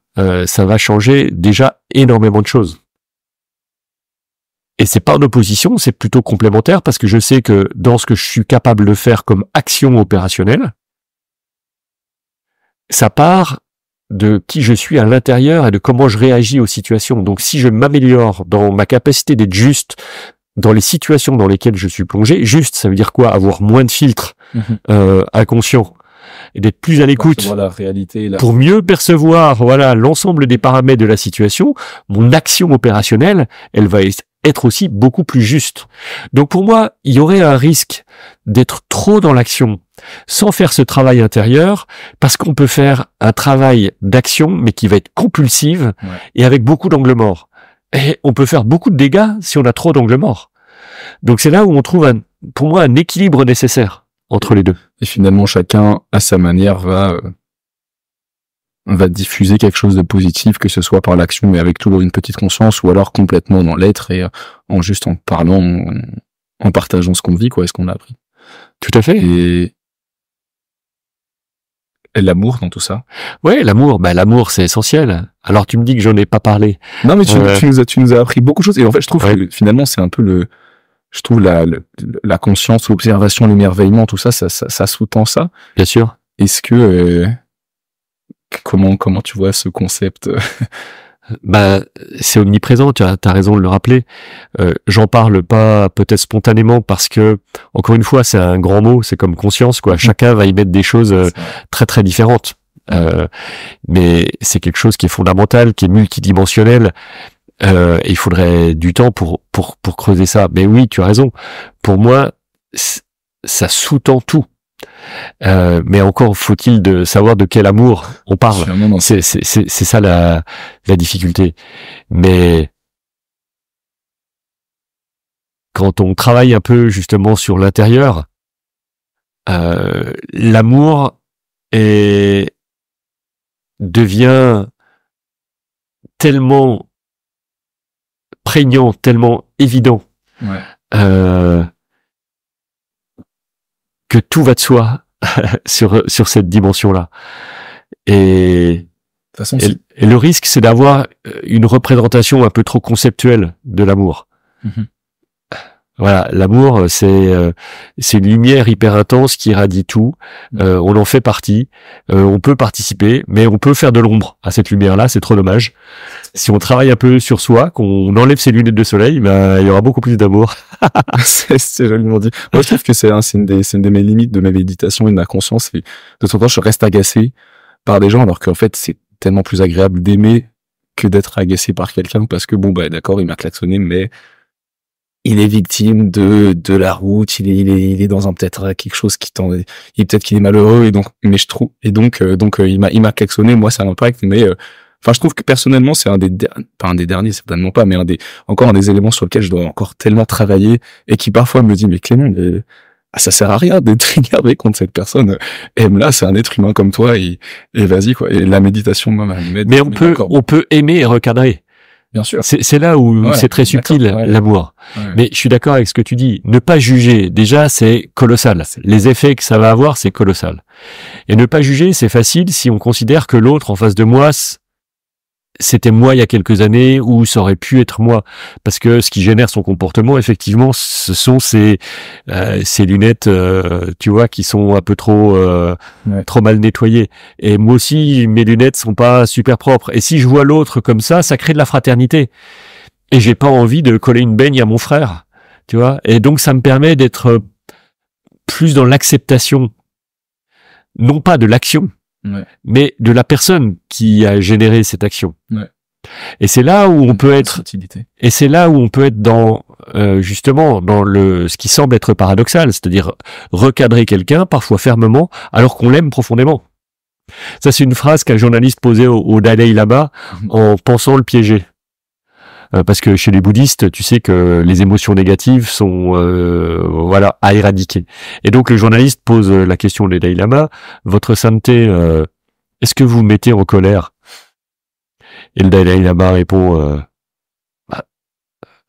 ça va changer déjà énormément de choses. Et c'est pas en opposition, c'est plutôt complémentaire, parce que je sais que dans ce que je suis capable de faire comme action opérationnelle, ça part de qui je suis à l'intérieur et de comment je réagis aux situations. Donc si je m'améliore dans ma capacité d'être juste dans les situations dans lesquelles je suis plongé, juste, ça veut dire quoi? Avoir moins de filtres inconscients. et d'être plus à l'écoute la réalité, pour mieux percevoir, voilà, l'ensemble des paramètres de la situation, mon action opérationnelle, elle va être aussi beaucoup plus juste. Donc pour moi, il y aurait un risque d'être trop dans l'action sans faire ce travail intérieur, parce qu'on peut faire un travail d'action, mais qui va être compulsive et avec beaucoup d'angles morts. Et on peut faire beaucoup de dégâts si on a trop d'angles morts. Donc c'est là où on trouve, pour moi, un équilibre nécessaire entre les deux. Et finalement, chacun, à sa manière, va diffuser quelque chose de positif, que ce soit par l'action, mais avec toujours une petite conscience, ou alors complètement dans l'être et en parlant, en partageant ce qu'on vit, ce qu'on a appris. Tout à fait. Et l'amour dans tout ça. Ouais, l'amour, c'est essentiel. Alors tu me dis que j'en ai pas parlé. Non, mais tu nous as appris beaucoup de choses. Et en fait, je trouve que finalement, c'est un peu la conscience, l'observation, l'émerveillement, tout ça, ça sous-tend ça. Bien sûr. Est-ce que comment tu vois ce concept? C'est omniprésent, tu as raison de le rappeler. J'en parle pas peut-être spontanément parce que, encore une fois, c'est un grand mot, c'est comme conscience, quoi. Chacun va y mettre des choses très très différentes. Mais c'est quelque chose qui est fondamental, qui est multidimensionnel. Et il faudrait du temps pour creuser ça. Mais oui, tu as raison. Pour moi, ça sous-tend tout. Mais encore faut-il de savoir de quel amour on parle. C'est ça la difficulté. Mais quand on travaille un peu justement sur l'intérieur, l'amour devient tellement prégnant, tellement évident, que tout va de soi sur cette dimension-là. Et le risque, c'est d'avoir une représentation un peu trop conceptuelle de l'amour. Voilà, l'amour, c'est une lumière hyper intense qui irradie tout. On en fait partie. On peut participer, mais on peut faire de l'ombre à cette lumière-là. C'est trop dommage. Si on travaille un peu sur soi, qu'on enlève ses lunettes de soleil, il y aura beaucoup plus d'amour. C'est joliment dit. Moi, je trouve que c'est une de mes limites de ma méditation et de ma conscience. Et de temps en temps, je reste agacé par des gens, alors qu'en fait, c'est tellement plus agréable d'aimer que d'être agacé par quelqu'un, parce que d'accord, il m'a klaxonné, mais il est victime de la route, il est dans peut-être quelque chose peut-être qu'il est malheureux, et donc, mais je trouve, il m'a klaxonné, moi, ça l'impacte, mais, je trouve que personnellement, c'est pas un des derniers, certainement pas, mais encore un des éléments sur lesquels je dois encore tellement travailler, et qui parfois me dit, mais Clément, ça sert à rien d'être énervé contre cette personne. Aime-la, c'est un être humain comme toi, et vas-y, quoi. Et la méditation, moi, m'aide. Mais on peut aimer et recadrer. Bien sûr. C'est là où c'est très subtil, l'amour. Mais je suis d'accord avec ce que tu dis. Ne pas juger, déjà, c'est colossal. Les effets que ça va avoir, c'est colossal. Et ne pas juger, c'est facile si on considère que l'autre en face de moi, c'était moi il y a quelques années, ou ça aurait pu être moi. Parce que ce qui génère son comportement, effectivement, ce sont ces lunettes, tu vois, qui sont un peu trop mal nettoyées. Et moi aussi, mes lunettes sont pas super propres. Et si je vois l'autre comme ça crée de la fraternité. Et j'ai pas envie de coller une baigne à mon frère, tu vois. Et donc ça me permet d'être plus dans l'acceptation, non pas de l'action, mais de la personne qui a généré cette action. Et c'est là où on peut être, dans justement dans ce qui semble être paradoxal, c'est-à-dire recadrer quelqu'un parfois fermement alors qu'on l'aime profondément. Ça, c'est une phrase qu'un journaliste posait au Dalai Lama en pensant le piéger. Parce que chez les bouddhistes, tu sais que les émotions négatives sont à éradiquer. Et donc le journaliste pose la question au Dalai Lama: votre sainteté, est-ce que vous vous mettez en colère? Et le Dalai Lama répond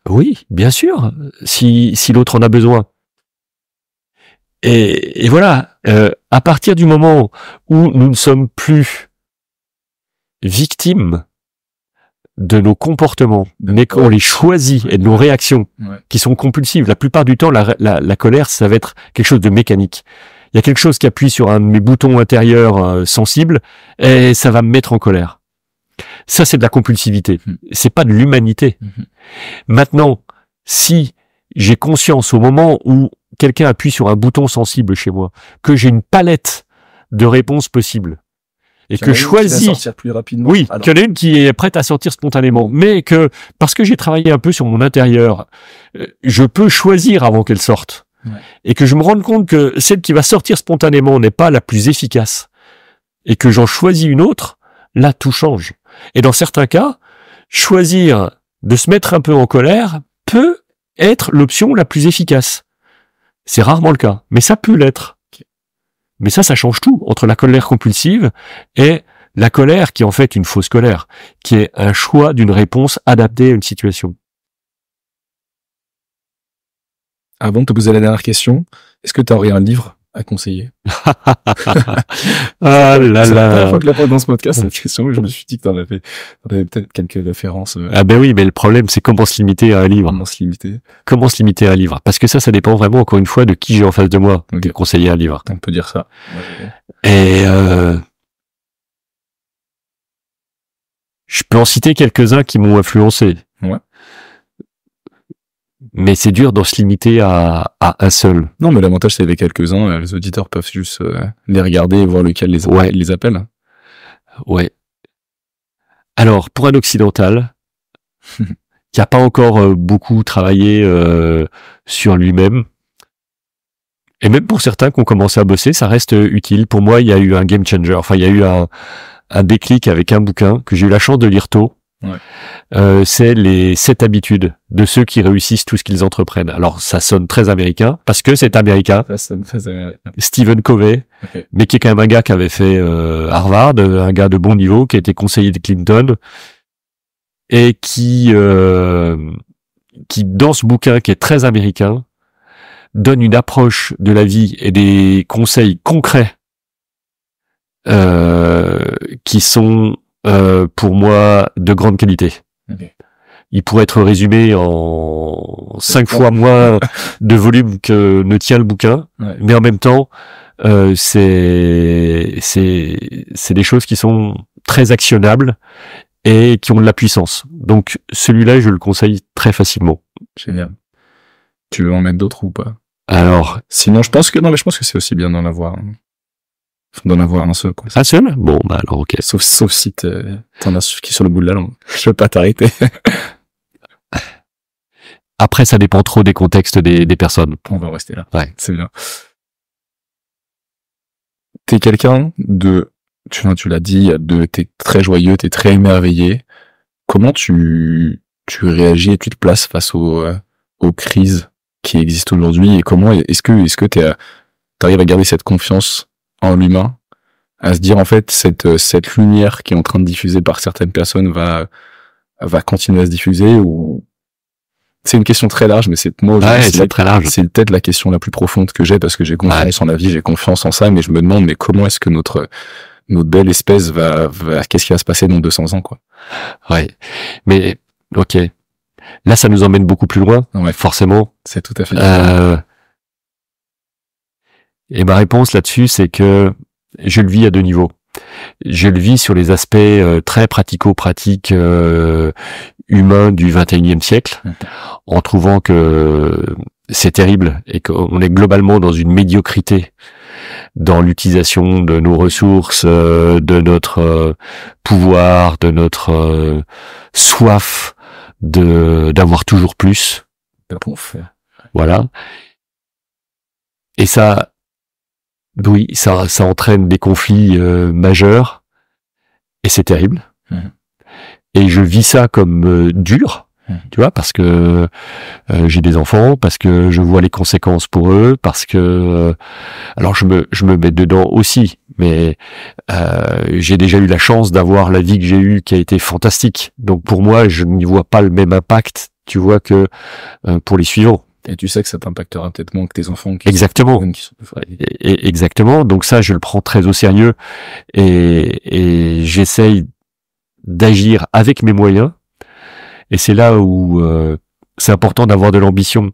oui, bien sûr, si l'autre en a besoin. Et voilà, à partir du moment où nous ne sommes plus victimes de nos comportements, mais qu'on les choisit, et de nos réactions qui sont compulsives. La plupart du temps, la colère, ça va être quelque chose de mécanique. Il y a quelque chose qui appuie sur un de mes boutons intérieurs sensibles, et ça va me mettre en colère. Ça, c'est de la compulsivité. C'est pas de l'humanité. Maintenant, si j'ai conscience au moment où quelqu'un appuie sur un bouton sensible chez moi, que j'ai une palette de réponses possibles. Et que je Qui va choisis. sortir plus rapidement. Oui, Alors, qu'il y en a une qui est prête à sortir spontanément. Mais que, parce que j'ai travaillé un peu sur mon intérieur, je peux choisir avant qu'elle sorte. Ouais. Et que je me rende compte que celle qui va sortir spontanément n'est pas la plus efficace. Et que j'en choisis une autre, là, tout change. Et dans certains cas, choisir de se mettre un peu en colère peut être l'option la plus efficace. C'est rarement le cas, mais ça peut l'être. Mais ça change tout entre la colère compulsive et la colère qui est en fait une fausse colère, qui est un choix d'une réponse adaptée à une situation. avant de te poser la dernière question, est-ce que tu aurais un livre à conseiller? Ah là C'est la première là. fois que je la pose dans ce podcast, cette question, et je me suis dit que t'en avais peut-être quelques références Ah ben oui, mais le problème c'est comment se limiter à un livre. vraiment se limiter. Comment se limiter à un livre? Parce que ça dépend vraiment encore une fois de qui j'ai en face de moi Ok. de conseiller un livre. On peut dire ça. Et je peux en citer quelques-uns qui m'ont influencé. Ouais. Mais c'est dur d'en se limiter à un seul. Non, mais l'avantage, c'est les quelques-uns, les auditeurs peuvent juste les regarder et voir lequel les appelle. Ouais. Alors, pour un occidental, qui a pas encore beaucoup travaillé sur lui-même, et même pour certains qui ont commencé à bosser, ça reste utile. Pour moi, il y a eu un game changer. Enfin, il y a eu un déclic avec un bouquin que j'ai eu la chance de lire tôt. Ouais. C'est les 7 habitudes de ceux qui réussissent tout ce qu'ils entreprennent. Alors, ça sonne très américain, parce que c'est américain. Ça me fait... Stephen Covey, Okay. mais qui est quand même un gars qui avait fait Harvard, un gars de bon niveau, qui a été conseiller de Clinton, et qui dans ce bouquin qui est très américain, donne une approche de la vie et des conseils concrets qui sont pour moi de grande qualité. Okay. Il pourrait être résumé en 5 fois moins de volume que ne tient le bouquin, Ouais. mais en même temps, c'est des choses qui sont très actionnables et qui ont de la puissance. Donc celui-là, je le conseille très facilement. Génial. Tu veux en mettre d'autres ou pas? Alors, Sinon, je pense que c'est aussi bien d'en avoir un seul, quoi. un seul? Bon, bah alors ok. Sauf si t'en as qui est sur le bout de la langue. Je veux pas t'arrêter. Après, ça dépend trop des contextes des personnes. On va rester là. Ouais. C'est bien. T'es quelqu'un tu l'as dit, t'es très joyeux, t'es très émerveillé. Comment tu réagis et tu te places face aux crises qui existent aujourd'hui, et comment est-ce que t'arrives à garder cette confiance en l'humain, à se dire en fait cette lumière qui est en train de diffuser par certaines personnes va continuer à se diffuser, ou c'est une question très large, mais c'est très large. C'est peut-être la question la plus profonde que j'ai, parce que j'ai confiance en la vie, j'ai confiance en ça, mais je me demande, mais comment est-ce que notre belle espèce qu'est-ce qui va se passer dans 200 ans, quoi. Ouais. Mais, ok. Là, ça nous emmène beaucoup plus loin. Ouais. Forcément. C'est tout à fait différent. Et ma réponse là-dessus, c'est que je le vis à 2 niveaux. Je le vis sur les aspects très pratico-pratiques humains du 21e siècle, en trouvant que c'est terrible et qu'on est globalement dans une médiocrité dans l'utilisation de nos ressources, de notre pouvoir, de notre soif d'avoir toujours plus. Voilà. Et ça, oui, ça entraîne des conflits majeurs, et c'est terrible. Et je vis ça comme dur, tu vois, parce que j'ai des enfants, parce que je vois les conséquences pour eux, parce que alors je me mets dedans aussi, mais j'ai déjà eu la chance d'avoir la vie que j'ai eue, qui a été fantastique. Donc pour moi, je n'y vois pas le même impact, tu vois, que pour les suivants. Et tu sais que ça t'impactera peut-être moins que tes enfants. Exactement. Exactement. Donc ça, je le prends très au sérieux, et j'essaye d'agir avec mes moyens. Et c'est là où c'est important d'avoir de l'ambition.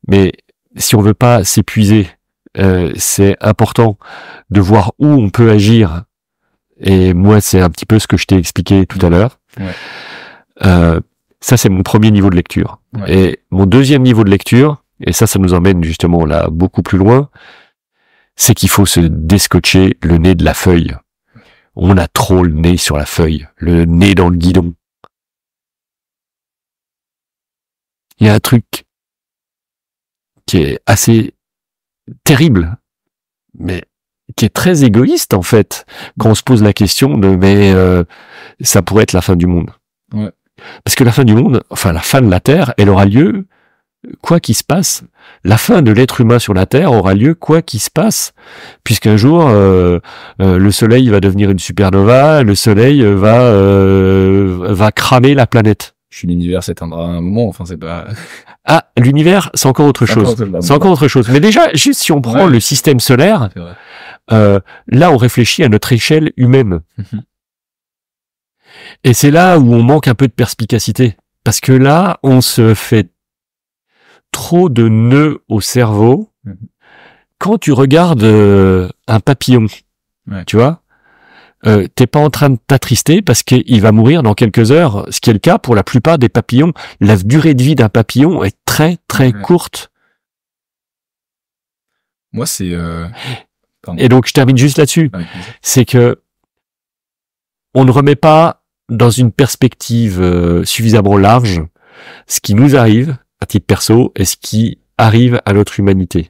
Mais si on veut pas s'épuiser, c'est important de voir où on peut agir. Et moi, c'est un petit peu ce que je t'ai expliqué tout à l'heure. Ouais. Ça, c'est mon premier niveau de lecture. Ouais. Et mon deuxième niveau de lecture, et ça nous emmène justement là beaucoup plus loin, c'est qu'il faut se déscotcher le nez de la feuille. On a trop le nez sur la feuille, le nez dans le guidon. Il y a un truc qui est assez terrible, mais qui est très égoïste en fait, quand on se pose la question de ça pourrait être la fin du monde. Ouais. Parce que la fin du monde, enfin la fin de la Terre, elle aura lieu quoi qu'il se passe. La fin de l'être humain sur la Terre aura lieu quoi qu'il se passe, puisqu'un jour le Soleil va devenir une supernova, le Soleil va cramer la planète. L'univers s'éteindra à un moment, enfin c'est pas... Ah, l'univers, c'est encore autre chose. C'est encore autre chose. Mais déjà, juste si on prend le système solaire, là on réfléchit à notre échelle humaine. Et c'est là où on manque un peu de perspicacité. Parce que là, on se fait trop de nœuds au cerveau. Quand tu regardes un papillon, tu vois, t'es pas en train de t'attrister parce qu'il va mourir dans quelques heures, ce qui est le cas pour la plupart des papillons. La durée de vie d'un papillon est très très courte. Moi c'est... Et donc je termine juste là-dessus. C'est que on ne remet pas dans une perspective suffisamment large ce qui nous arrive à titre perso et ce qui arrive à notre humanité.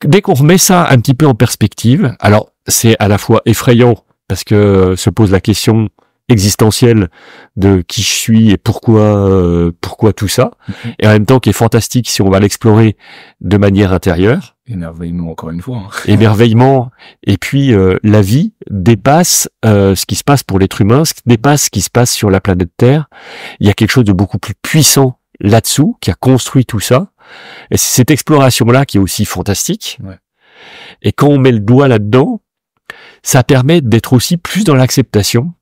Dès qu'on remet ça un petit peu en perspective, alors c'est à la fois effrayant parce que se pose la question existentielle de qui je suis et pourquoi tout ça, et en même temps qui est fantastique si on va l'explorer de manière intérieure. Émerveillement encore une fois. Émerveillement, et puis la vie dépasse ce qui se passe pour l'être humain, dépasse ce qui se passe sur la planète Terre. Il y a quelque chose de beaucoup plus puissant là-dessous qui a construit tout ça. Et c'est cette exploration-là qui est aussi fantastique. Et quand on met le doigt là-dedans, ça permet d'être aussi plus dans l'acceptation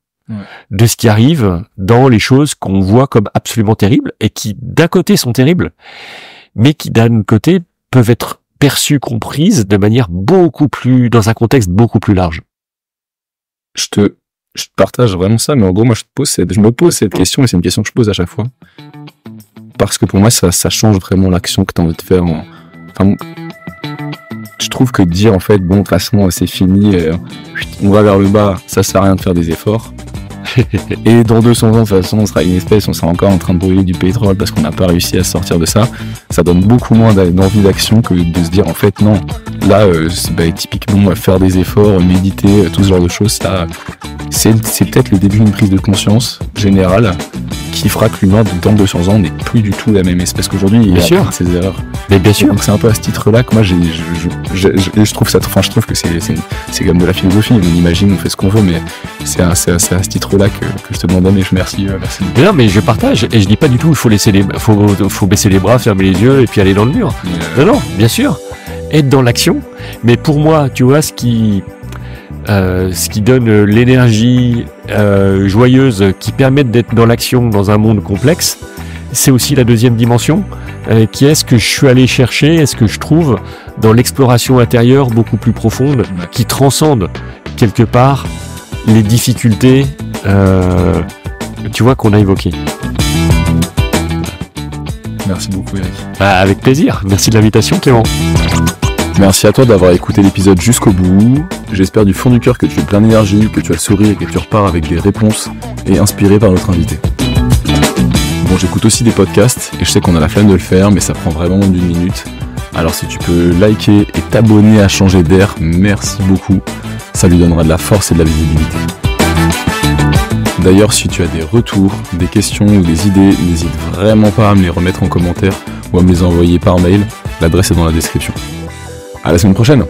de ce qui arrive dans les choses qu'on voit comme absolument terribles et qui, d'un côté, sont terribles, mais qui, d'un côté, peuvent être perçues, comprises de manière beaucoup plus, dans un contexte beaucoup plus large. Je te partage vraiment ça, mais en gros, moi, je me pose cette question, et c'est une question que je pose à chaque fois. Parce que pour moi, ça change vraiment l'action que tu as envie de faire. Enfin, je trouve que dire, en fait, bon, de toute façon, c'est fini, on va vers le bas, ça sert à rien de faire des efforts. Et dans 200 ans, de toute façon, on sera une espèce, on sera encore en train de brûler du pétrole parce qu'on n'a pas réussi à sortir de ça. Ça donne beaucoup moins d'envie d'action que de se dire, en fait, non. Là, typiquement, faire des efforts, méditer, tout ce genre de choses, ça, c'est peut-être le début d'une prise de conscience générale qui fera que l'humain, dans 200 ans, n'est plus du tout la même espèce qu'aujourd'hui. Il y a ses erreurs. Mais bien sûr. Donc c'est un peu à ce titre-là que moi, je trouve ça, enfin, je trouve que c'est comme de la philosophie. On imagine, on fait ce qu'on veut, mais c'est à ce titre-là que je te demande, mais merci. Non, mais je partage, et je dis pas du tout, il faut faut baisser les bras, fermer les yeux, et puis aller dans le mur. Non, bien sûr. Être dans l'action. Mais pour moi, tu vois, ce qui donne l'énergie joyeuse qui permet d'être dans l'action dans un monde complexe, c'est aussi la deuxième dimension, qui est ce que je suis allé chercher, est-ce que je trouve dans l'exploration intérieure beaucoup plus profonde, qui transcende quelque part les difficultés tu vois, qu'on a évoquées. Merci beaucoup, Eric. Avec plaisir. Merci de l'invitation, Clément. Merci à toi d'avoir écouté l'épisode jusqu'au bout. J'espère du fond du cœur que tu es plein d'énergie, que tu as le sourire et que tu repars avec des réponses et inspiré par notre invité. Bon, j'écoute aussi des podcasts et je sais qu'on a la flemme de le faire, mais ça prend vraiment d'une minute. Alors si tu peux liker et t'abonner à Changer d'air, merci beaucoup. Ça lui donnera de la force et de la visibilité. D'ailleurs, si tu as des retours, des questions ou des idées, n'hésite vraiment pas à me les remettre en commentaire ou à me les envoyer par mail. L'adresse est dans la description. À la semaine prochaine!